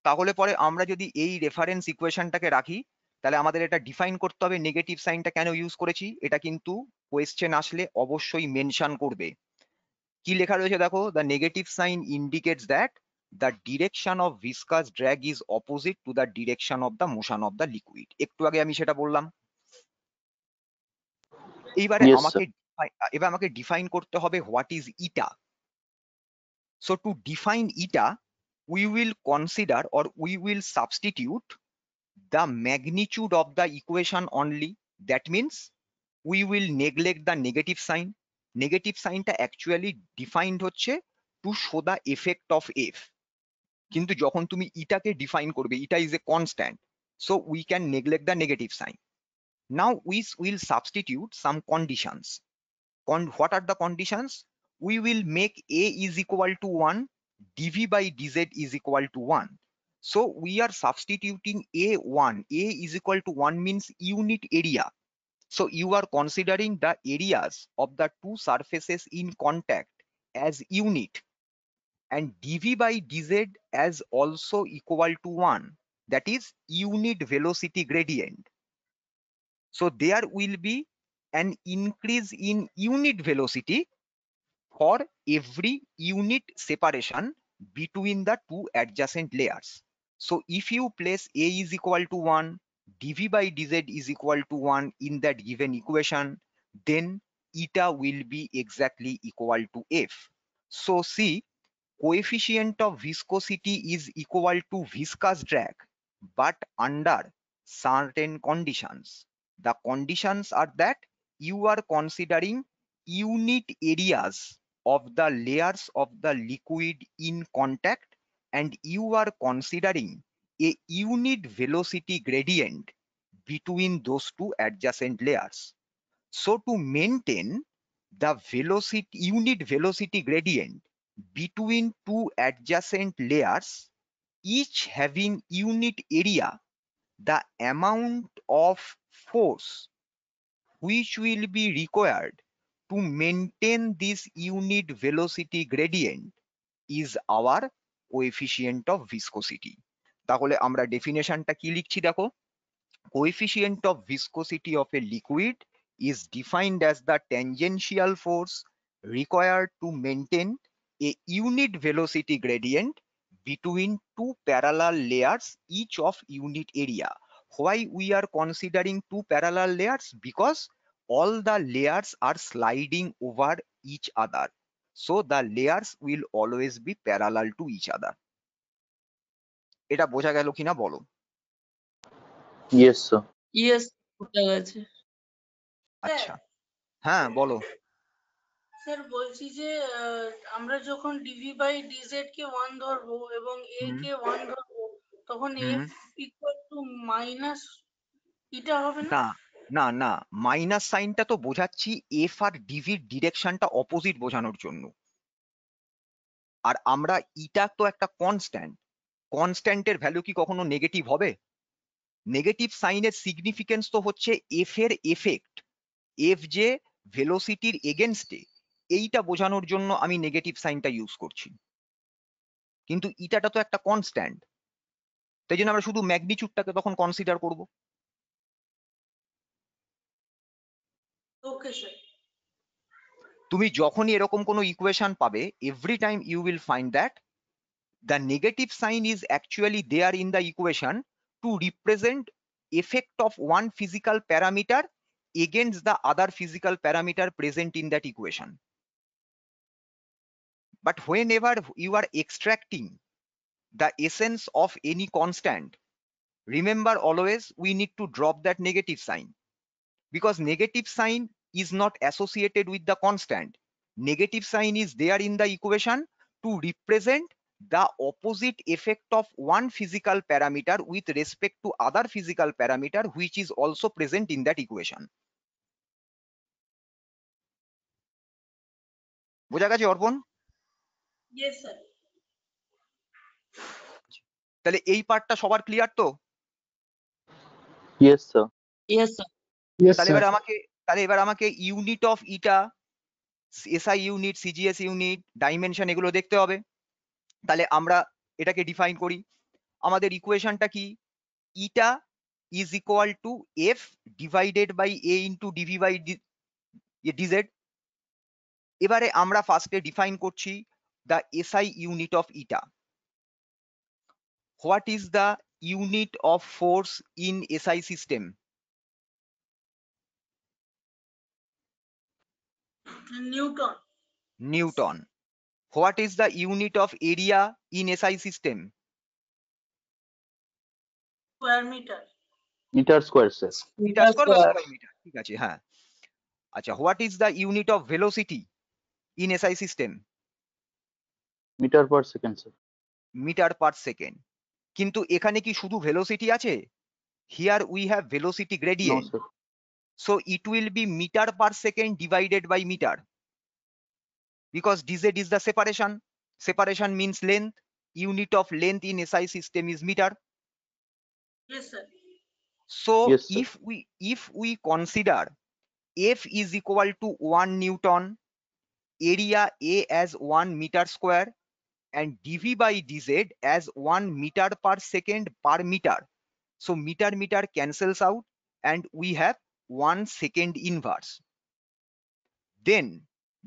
তাহলে পরে আমরা যদি এই reference ইকুয়েশনটাকে রাখি, তাহলে আমাদের এটা ডিফাইন করতে হবে নেগেটিভ সাইনটা কেন ইউজ করেছি। এটা কিন্তু কোয়েশ্চেন আসলে অবশ্যই মেনশন করবে। কি লেখা রয়েছে দেখো, the negative sign indicates that the direction of viscous drag is opposite to the direction of the motion of the liquid. একটু আগে আমি সেটা বললাম। এইবারে Yes, আমাকে ডিফাইন করতে হবে what is eta. So to define eta, we will consider or we will substitute the magnitude of the equation only. That means we will neglect the negative sign. Negative sign টা actually defined হচ্ছে to show the effect of f. কিন্তু যখন তুমি ইটাকে define করবে, ইটা is a constant, so we can neglect the negative sign. Now we will substitute some conditions. What are the conditions? We will make a is equal to 1, dv by dz is equal to 1. So we are substituting a1. A is equal to 1 means unit area. So you are considering the areas of the two surfaces in contact as unit, and dv by dz as also equal to 1. That is unit velocity gradient. So there will be an increase in unit velocity for every unit separation between the two adjacent layers. So if you place a is equal to 1, dv by dz is equal to 1 in that given equation, then eta will be exactly equal to f. So see, coefficient of viscosity is equal to viscous drag, but under certain conditions. The conditions are that you are considering unit areas of the layers of the liquid in contact, and you are considering a unit velocity gradient between those two adjacent layers. So to maintain the unit velocity gradient between two adjacent layers, each having unit area, the amount of force which will be required to maintain this unit velocity gradient is our coefficient of viscosity. তাহলে আমরা ডেফিনেশনটা কি লিখছি দেখো, coefficient of viscosity of a liquid is defined as the tangential force required to maintain a unit velocity gradient between two parallel layers each of unit area. Why we are considering two parallel layers? Because all the layers are sliding over each other, so the layers will always be parallel to each other. এটা বোঝা গেল কিনা বলো? yes, sir. Yes, বুঝা গেছে। আচ্ছা, হ্যাঁ বলো। স্যার বলছি যে আমরা যখন ডিভি বাই ডিজেড কে 1 ধরবো এবং এ কে 1 ধরবো, তখন এফ ইকুয়াল টু মাইনাস ইটা হবে না? না না না, মাইনাস সাইনটা তো বোঝাচ্ছি এফ আর ডিভির ডিরেকশনটা অপোজিট বোঝানোর জন্য। আর আমরা ইটা তো একটা কনস্ট্যান্ট, কনস্ট্যান্টের ভ্যালু কি কখনো নেগেটিভ হবে? নেগেটিভ সাইনের সিগনিফিকেন্স তো হচ্ছে এফ এর এফেক্ট, এফ যে ভেলোসিটির এগেনস্টে, এইটা বোঝানোর জন্য আমি নেগেটিভ সাইনটা ইউজ করছি। কিন্তু ইটাটা তো একটা কনস্ট্যান্ট, তাই জন্য আমরা শুধু ম্যাগনিটিউডটাকে তখন কনসিডার করব। Okay sir. তুমি যখনই এরকম কোনো ইকুয়েশন পাবে, every time you will find that the negative sign is actually there in the equation to represent effect of one physical parameter against the other physical parameter present in that equation. But whenever you are extracting the essence of any constant, remember always we need to drop that negative sign, because negative sign is not associated with the constant. Negative sign is there in the equation to represent the opposite effect of one physical parameter with respect to other physical parameter which is also present in that equation. বোঝা গেছে অর্পণ? Yes, sir. তাহলে এই পার্টটা সবার clear তো? Yes sir. Yes, sir. Yes, তাহলে sir. এবার আমাকে unit of eta, SI unit, CGS unit, dimension এগুলো দেখতে হবে। তাহলে আমরা এটাকে ডিফাইন করি। আমাদের ইকুয়েশনটা কি? Eta is equal to F divided by A into dv by dz. এবারে আমরা ফার্স্টে ডিফাইন করছি the SI unit of eta. What is the unit of force in SI system? Newton. Newton. What is the unit of area in SI system? Square meter. Metre square sir. Meter square বা Square. square meter, ঠিক আছে, হ্যাঁ। আচ্ছা, what is the unit of velocity in SI system? Metre per second sir. Meter per second. কিন্তু এখানে কি শুধু velocity আছে? Here we have velocity no gradient. Sir. So it will be meter per second divided by meter. Because dz is the separation. Separation means length. Unit of length in SI system is meter. Yes, sir. So Yes, sir. if we consider F is equal to 1 Newton, area A as 1 meter square, and dV by dz as 1 meter per second per meter. So meter cancels out and we have 1 second inverse. Then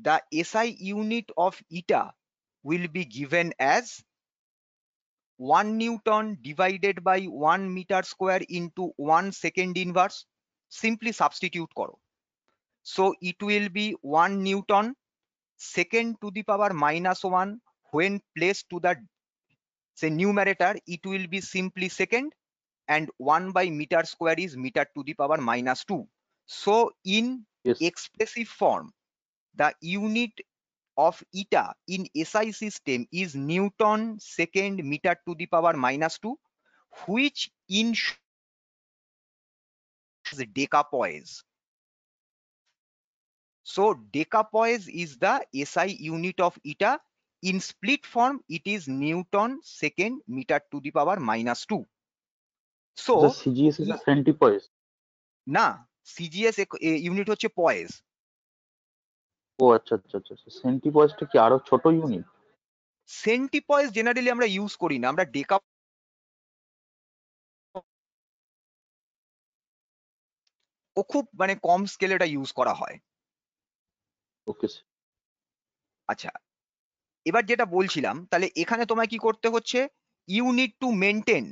the SI unit of eta will be given as 1 Newton divided by 1 meter square into 1 second inverse. Simply substitute koro. So it will be 1 Newton second to the power -1. When placed to the say numerator, it will be simply second, and 1 by meter square is meter to the power -2. So in Yes. expressive form, the unit of eta in SI system is Newton second meter to the power -2, which in decapoise. So decapoise is the SI unit of eta. In split form, it is Newton second meter to the power -2. So CGS is centipoise. না, CGS unit হচ্ছে পয়েজ। ও আচ্ছা আচ্ছা আচ্ছা। সেন্টিপয়েজটা কি আরো ছোট unit? সেন্টিপয়েজ generally আমরা use করি না, আমরা ডেকা ও খুব মানে কম স্কেলে এটা ইউজ করা হয়। ওকে স্যার। আচ্ছা, এবার যেটা বলছিলাম, তাহলে এখানে তোমায় কি করতে হচ্ছে? You need to maintain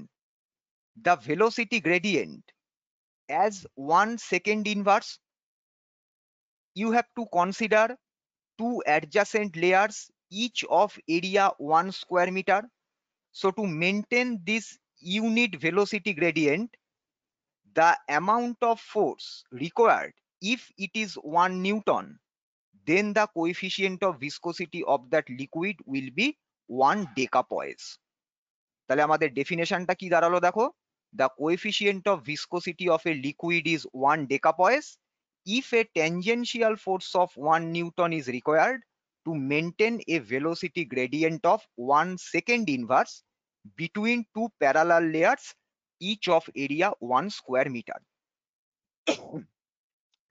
the velocity gradient as 1 second inverse. You have to consider 2 adjacent layers, each of area 1 square meter. So to maintain this unit velocity gradient, the amount of force required, if it is 1 Newton, then the coefficient of viscosity of that liquid will be 1 decapoise. তাহলে আমাদের ডেফিনেশনটা কি দাঁড়ালো দেখো? The coefficient of viscosity of a liquid is 1 decapoise if a tangential force of 1 Newton is required to maintain a velocity gradient of 1 second inverse between 2 parallel layers, each of area 1 square meter.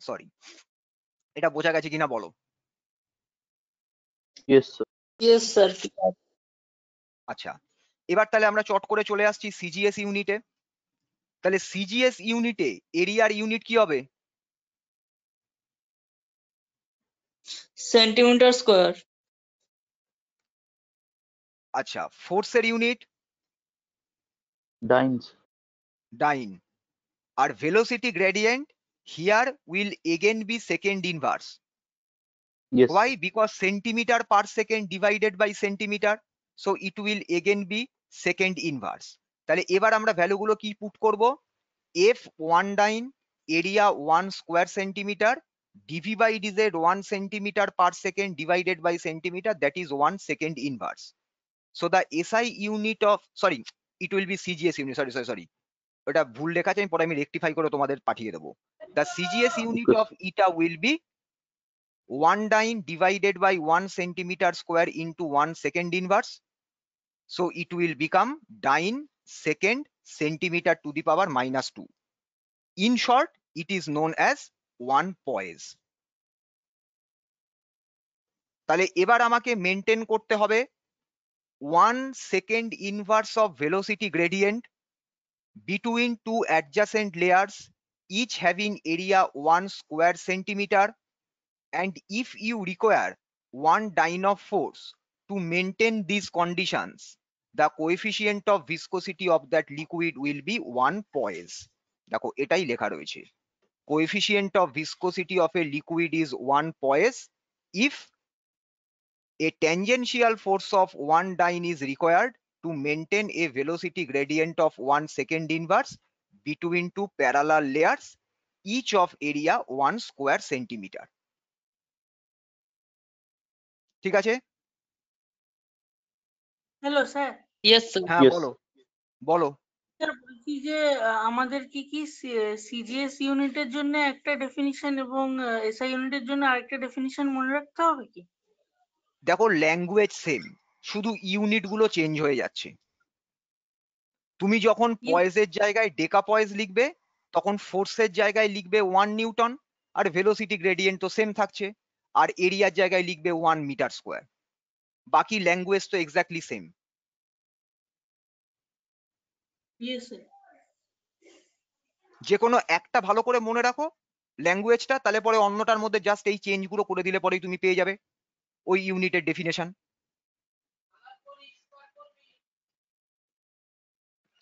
Sorry, এটা বোঝা গেছে কিনা বলো? Yes sir. Yes, sir. আচ্ছা, এবার তাহলে আমরা চট করে চলে আসছি সিজিএস ইউনিটে। তাহলে সিজিএস ইউনিটে এরিয়ার ইউনিট কি হবে? Centimeter square. আচ্ছা, ফোর্সের ইউনিট? ডাইনস। ডাইন। আর velocity gradient here will again be second inverse. Yes. Why? Because centimeter per second divided by centimeter, so it will again be second inverse. তাহলে এবার আমরা ভ্যালু গুলো কি পুট করব? f1 dyne area 1 square centimeter dv by dz 1 centimeter per second divided by centimeter, that is 1 second inverse. So the SI unit of, sorry, it will be CGS unit, sorry, ওটা ভুল লেখা আছে, আমি পরে আমি rectify করে তোমাদের পাঠিয়ে দেবো। The CGS unit of eta will be 1 dyne divided by 1 centimeter square into 1 second inverse. So it will become dyne second centimeter to the power minus 2. In short, it is known as 1 poise. তাহলে এবার আমাকে maintain করতে হবে 1 second inverse of velocity gradient between two adjacent layers, each having area 1 square centimeter. And if you require 1 dyne of force to maintain these conditions, the coefficient of viscosity of that liquid will be 1 poise. দেখো এটাই লেখা রয়েছে, coefficient of viscosity of a liquid is 1 poise if a tangential force of 1 dyne is required to maintain a velocity gradient of 1 second inverse between two parallel layers, each of area 1 square centimeter. ঠিক আছে? Hello sir. Yes, sir. হ্যাঁ Yes. বলো বলো। Sir বলছি যে আমাদের কি কি সিজিএস ইউনিটের জন্য একটা ডেফিনিশন এবং এসআই ইউনিটের জন্য আরেকটা ডেফিনিশন মনে রাখতে হবে কি? দেখো ল্যাঙ্গুয়েজ সেম, শুধু ইউনিট গুলো চেঞ্জ হয়ে যাচ্ছে। তুমি যখন পয়েজের জায়গায় ডেকা পয়েজ লিখবে তখন ফোর্সের জায়গায় লিখবে 1 নিউটন, আর ভেলোসিটি গ্রেডিয়েন্ট তো সেম থাকছে, আর এরিয়ার জায়গায় লিখবে 1 মিটার স্কোয়ার। বাকি ল্যাঙ্গুয়েজ তো এক্স্যাক্টলি সেম। Yes sir. যে কোনো একটা ভালো করে মনে রাখো ল্যাঙ্গুয়েজটা, তাহলে পরে অন্যটার মধ্যে জাস্ট এই চেঞ্জ গুলো করে দিলে পরেই তুমি পেয়ে যাবে ওই ইউনিটের ডেফিনেশন।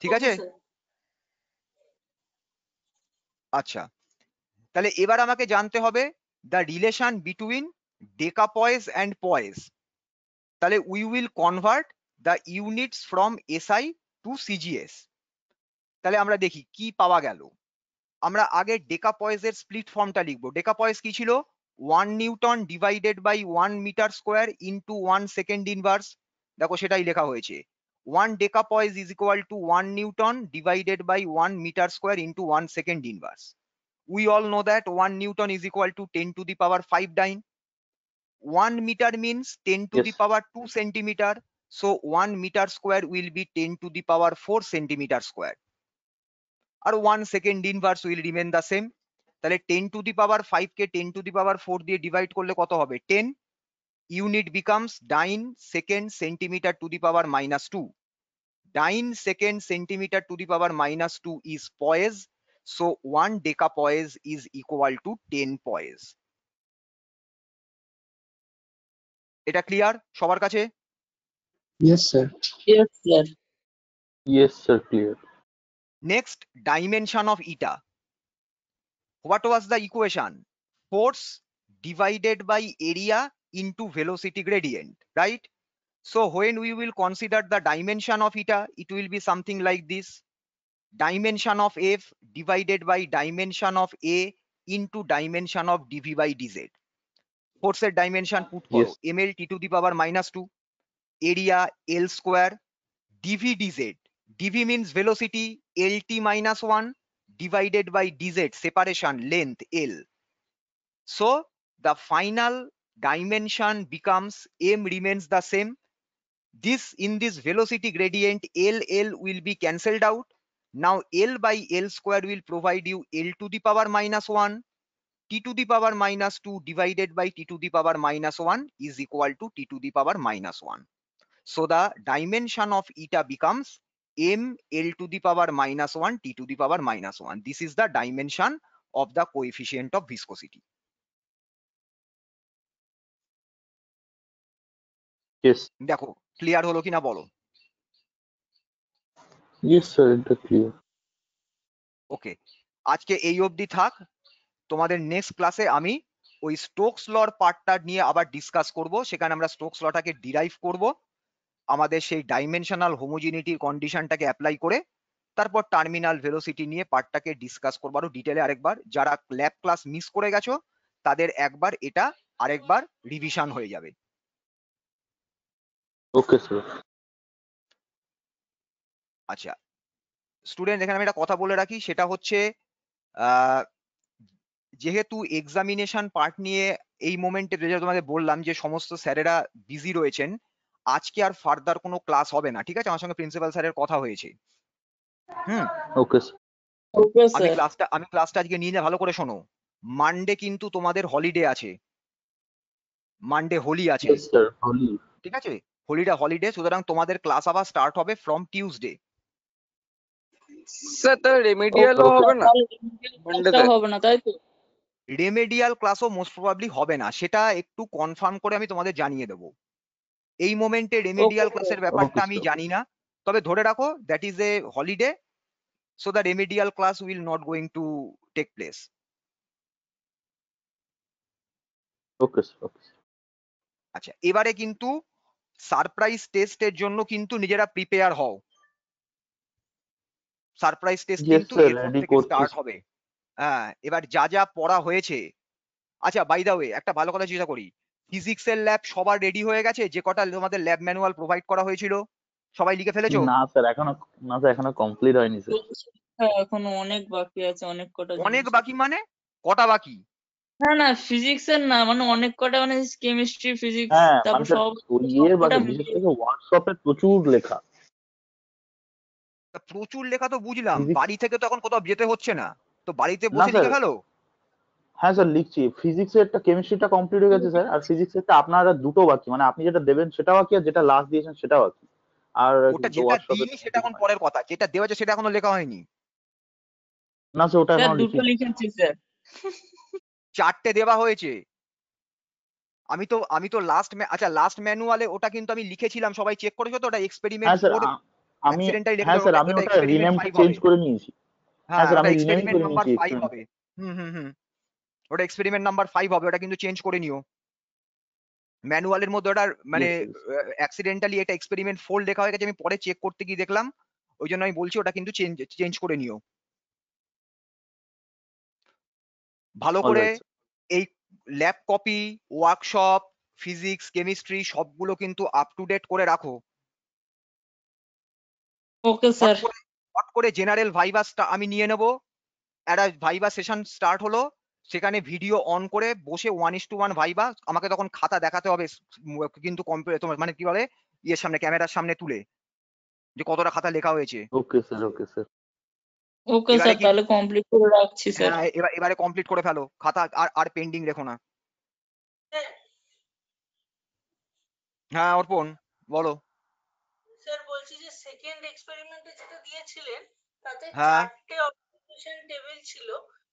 ঠিক আছে? আচ্ছা, তাহলে এবার আমাকে জানতে হবে the relation between deca poise and poise. তাহলে we will convert the units from SI to CGS. তাহলে আমরা দেখি কি পাওয়া গেল। আমরা আগে ডেকা পয়েজের স্প্লিট ফর্মটা লিখবো। ডেকা পয়েজ কি ছিল? 1 newton divided by 1 metre square into 1 second inverse. দেখো সেটাই লেখা হয়েছে, 1 deca poise is equal to 1 newton divided by 1 metre square into 1 second inverse. We all know that 1 Newton is equal to 10 to the power 5 dyne. 1 meter means 10 to the Yes. power 2 centimeter. So 1 meter square will be 10 to the power 4 centimeter square. Or 1 second inverse will remain the same. তাহলে 10 to the power 5 K 10 to the power 4 দিয়ে divide করলে কত হবে? 10. Unit becomes dyne second centimeter to the power minus 2. Dyne second centimeter to the power minus 2 is poise. So 1 decapoise is equal to 10 poise. এটা clear সবার কাছে? Yes, sir. Yes, sir. Yes, sir, clear. Next, dimension of eta. What was the equation? Force divided by area into velocity gradient, right? So when we will consider the dimension of eta, it will be something like this. Dimension of F divided by dimension of A into dimension of dv by dz. Force dimension put করো, Yes. ml t to the power minus 2, area L square, dv dz. dv means velocity, lt minus 1 divided by dz, separation length L. So the final dimension becomes m remains the same. This in this velocity gradient L will be cancelled out. Now L by L square will provide you L to the power minus 1. T to the power minus 2 divided by T to the power minus 1 is equal to T to the power minus 1. So the dimension of eta becomes m L to the power minus 1 T to the power minus 1. This is the dimension of the coefficient of viscosity. Yes. দেখো clear হলো কিনা বলো? Yes, sir, এটা clear. ওকে, আজকে এই অবধি থাক। তোমাদের নেক্সট ক্লাসে আমি ওই স্টোকস লর পার্টটা নিয়ে আবার ডিসকাস করব। সেখানে আমরা স্টোকস লটাকে ডিরাইভ করব, আমাদের সেই ডাইমেনশনাল হোমোজিনিটির কন্ডিশনটাকে অ্যাপ্লাই করে, তারপর টার্মিনাল ভেলোসিটি নিয়ে পার্টটাকে ডিসকাস করবো আরো ডিটেলে আরেকবার। যারা ল্যাব ক্লাস মিস করে গেছো তাদের একবার এটা আরেকবার রিভিশন হয়ে যাবে। ওকে স্যার। আচ্ছা স্টুডেন্ট, এখানে আমি একটা কথা বলে রাখি, সেটা হচ্ছে আহ, যেহেতু এক্সামিনেশন পার্ট নিয়ে এই মোমেন্টে তোমাদের বললাম যে সমস্ত স্যারেরা বিজি রয়েছেন, আজকে আর ফার্দার কোনো ক্লাস হবে না, ঠিক আছে? আমার সঙ্গে প্রিন্সিপাল স্যারের কথা হয়েছে। Okay sir. ওকে আমি স্যার। ক্লাসটা আজকে নিয়ে ভালো করে শোনো। মানডে কিন্তু তোমাদের হলিডে আছে, মানডে হোলি আছে, ইয়েস স্যার, হলি। ঠিক আছে? হলিডে, সুতরাং তোমাদের ক্লাস আবার স্টার্ট হবে ফ্রম টিউসডে। স্যার তাহলে রেমিডিয়ালও হবে না মানডেতে? হবে না তাই তো? রেমেডিয়াল ক্লাসও মোস্ট প্রবাবলি হবে না, সেটা একটু কনফার্ম করে আমি তোমাদের জানিয়ে দেবো। এই মোমেন্টে রেমেডিয়াল ক্লাসের ব্যাপারটা আমি জানি না, তবে ধরে রাখো that is a holiday, so the remedial class will not going to take place. Okay sir. আচ্ছা এবারে কিন্তু সারপ্রাইজ টেস্টের জন্য কিন্তু নিজেরা প্রিপেয়ার হও। সারপ্রাইজ টেস্ট ইয়েস কিন্তু স্যার, এরপর রেডি থেকে করছি। স্টার্ট হবে। হ্যাঁ, এবার যা যা পড়া হয়েছে। আচ্ছা বাই দা ওয়ে একটা ভালো কথা জিজ্ঞাসা করি, ফিজিক্সের ল্যাব সবার রেডি হয়ে গেছে? যে কটা তোমাদের ল্যাব ম্যানুয়াল প্রোভাইড করা হয়েছিল সবাই লিখে ফেলেছো? না স্যার, এখনো কমপ্লিট হয়নি স্যার। হ্যাঁ, এখনো অনেক বাকি আছে, অনেক কটা অনেক জিনিস বাকি মানে কটা বাকি? না ফিজিক্স এর না, মানে অনেক কটা, মানে কেমিস্ট্রি, ফিজিক্স, হ্যাঁ তারপর মানে স্যার, সব ওই ইয়ের সবকটা বাকি, বিশেষ করে হোয়াটসঅ্যাপে প্রচুর লেখা। প্রচুর লেখা তো বুঝলাম, Physics- বাড়ি থেকে তো এখন কোথাও যেতে হচ্ছে না, তো বাড়িতে না বসে স্যার, লিখে ফেলো। হ্যাঁ স্যার লিখছি। ফিজিক্সেরটা, কেমিস্ট্রিটা কমপ্লিট হয়ে গেছে স্যার, আর ফিজিক্সেরটা আপনার আর দুটো বাকি, মানে আপনি যেটা দেবেন সেটা বাকি, আর যেটা লাস্ট দিয়েছেন সেটা বাকি। আর ওটা যেটা হোয়াটসঅ্যাপে দিইনি সেটা এখন পরের কথা, যেটা দেওয়া আছে সেটা এখনো লেখা হয়নি। না স্যার, ওটা স্যার এখনো দুটো লিখিনি। লিখেছি স্যার। 4টে দেওয়া হয়েছে। আমি তো লাস্ট ম্যানুয়ালে ওটা কিন্তু আমি লিখেছিলাম, সবাই চেক করেছো তো? ওটা এক্সপেরিমেন্ট হ্যাঁ স্যার, 4 আমি অ্যাক্সিডেন্টালি লিখে হ্যাঁ দেবো, স্যার, আমি ওটা ওটা এক্সপেরিমেন্ট রিনেমটা 5 চেঞ্জ হবে। করে নিয়েছি। হ্যাঁ হ্যাঁ স্যার, ওটা আমি রিনেমই এক্সপেরিমেন্ট করে নাম্বার নিয়েছি 5 হবে। ওটা এক্সপেরিমেন্ট নাম্বার 5 হবে, ওটা কিন্তু চেঞ্জ করে নিও। ম্যানুয়ালের মধ্যে ওটার মানে অ্যাক্সিডেন্টালি এটা এক্সপেরিমেন্ট 4 লেখা হয়ে গেছে, আমি পরে চেক করতে গিয়ে দেখলাম, ওই জন্য আমি বলছি ওটা কিন্তু চেঞ্জ করে নিও ভালো করে। এই lab copy, workshop, physics, chemistry সবগুলো কিন্তু আপ টু ডেট করে রাখো। Okay sir. হট করে জেনারেল ভাইভা আমি নিয়ে নেব, একটা ভাইভা সেশন স্টার্ট হলো, সেখানে ভিডিও অন করে বসে 1:1 ভাইভা, আমাকে তখন খাতা দেখাতে হবে কিন্তু তোমার মানে কি বলে ইয়ের সামনে, ক্যামেরার সামনে তুলে, যে কতটা খাতা লেখা হয়েছে। Okay sir, okay sir. Okay sir, তাহলে কমপ্লিট করে রাখছি স্যার। হ্যাঁ এবারে কমপ্লিট করে ফেলো, খাতা আর পেন্ডিং রেখো না। হ্যাঁ অর্পণ বলো। স্যার বলছি যে সেকেন্ড এক্সপেরিমেন্টে যেটা দিয়েছিলেন তাতে হ্যাঁ 4টে অবজারভেশন টেবিল ছিল,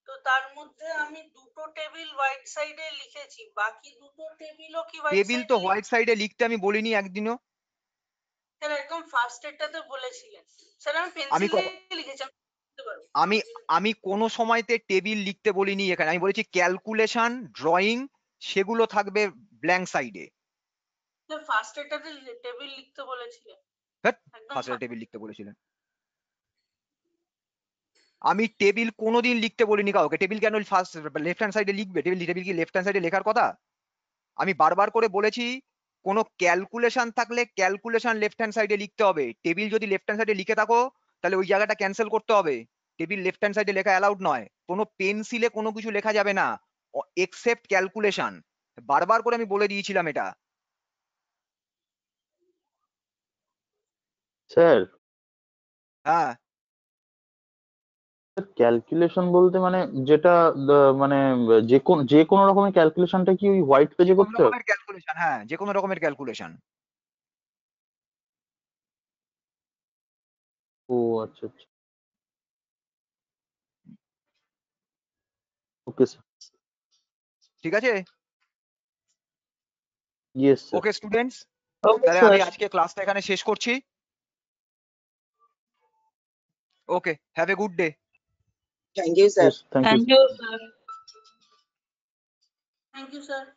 তো তার মধ্যে আমি দুটো টেবিল হোয়াইট সাইডে লিখেছি, বাকি দুটো টেবিলও কি হোয়াইট টেবিল সাইডে? তো হোয়াইট সাইডে লিখতে আমি বলিনি একদিনও। স্যার একদম ফার্স্ট এরটাতে বলেছিলেন স্যার, আমি আমি পেন্সিল দিয়ে লিখেছি, আমি লিখতে পারবো। আমি কোনো সময়তে টেবিল লিখতে বলিনি এখানে, আমি বলেছি ক্যালকুলেশন, ড্রয়িং সেগুলো থাকবে ব্ল্যাঙ্ক সাইডে। স্যার ফার্স্ট এরটাতে টেবিল লিখতে বলেছিলেন। একদম ফার্স্ট টেবিল লিখতে বলেছিলেন? আমি টেবিল কোনোদিন লিখতে বলিনি কাউকে। টেবিল কেন ফার্স্ট লেফট হ্যান্ড সাইডে লিখবে? টেবিল কি লেফট হ্যান্ড সাইডে লেখার কথা? আমি বারবার করে বলেছি কোনো ক্যালকুলেশন থাকলে ক্যালকুলেশন লেফট হ্যান্ড সাইডে লিখতে হবে। টেবিল যদি লেফট হ্যান্ড সাইডে লিখে থাকো তাহলে ওই জায়গাটা ক্যান্সেল করতে হবে। টেবিল লেফট হ্যান্ড সাইডে লেখা অ্যালাউড নয়, কোনো পেন্সিলে কোনো কিছু লেখা যাবে না এক্সেপ্ট ক্যালকুলেশন। বারবার করে আমি বলে দিয়েছিলাম এটা। স্যার, হ্যাঁ ক্যালকুলেশন বলতে মানে যেটা মানে যে কোনো রকমের ক্যালকুলেশনটা কি ওই হোয়াইট পেজে কোন করতে হবে? রকমের ক্যালকুলেশন, হ্যাঁ যে কোনো রকমের ক্যালকুলেশন। ও আচ্ছা আচ্ছা, ওকে স্যার। ঠিক আছে yes sir. Okay students, okay তাহলে স্যার। আমি আজকে ক্লাসটা এখানে শেষ করছি। Okay, have a good day. Thank you, sir. Yes, thank you. Thank you, sir. Thank you, sir.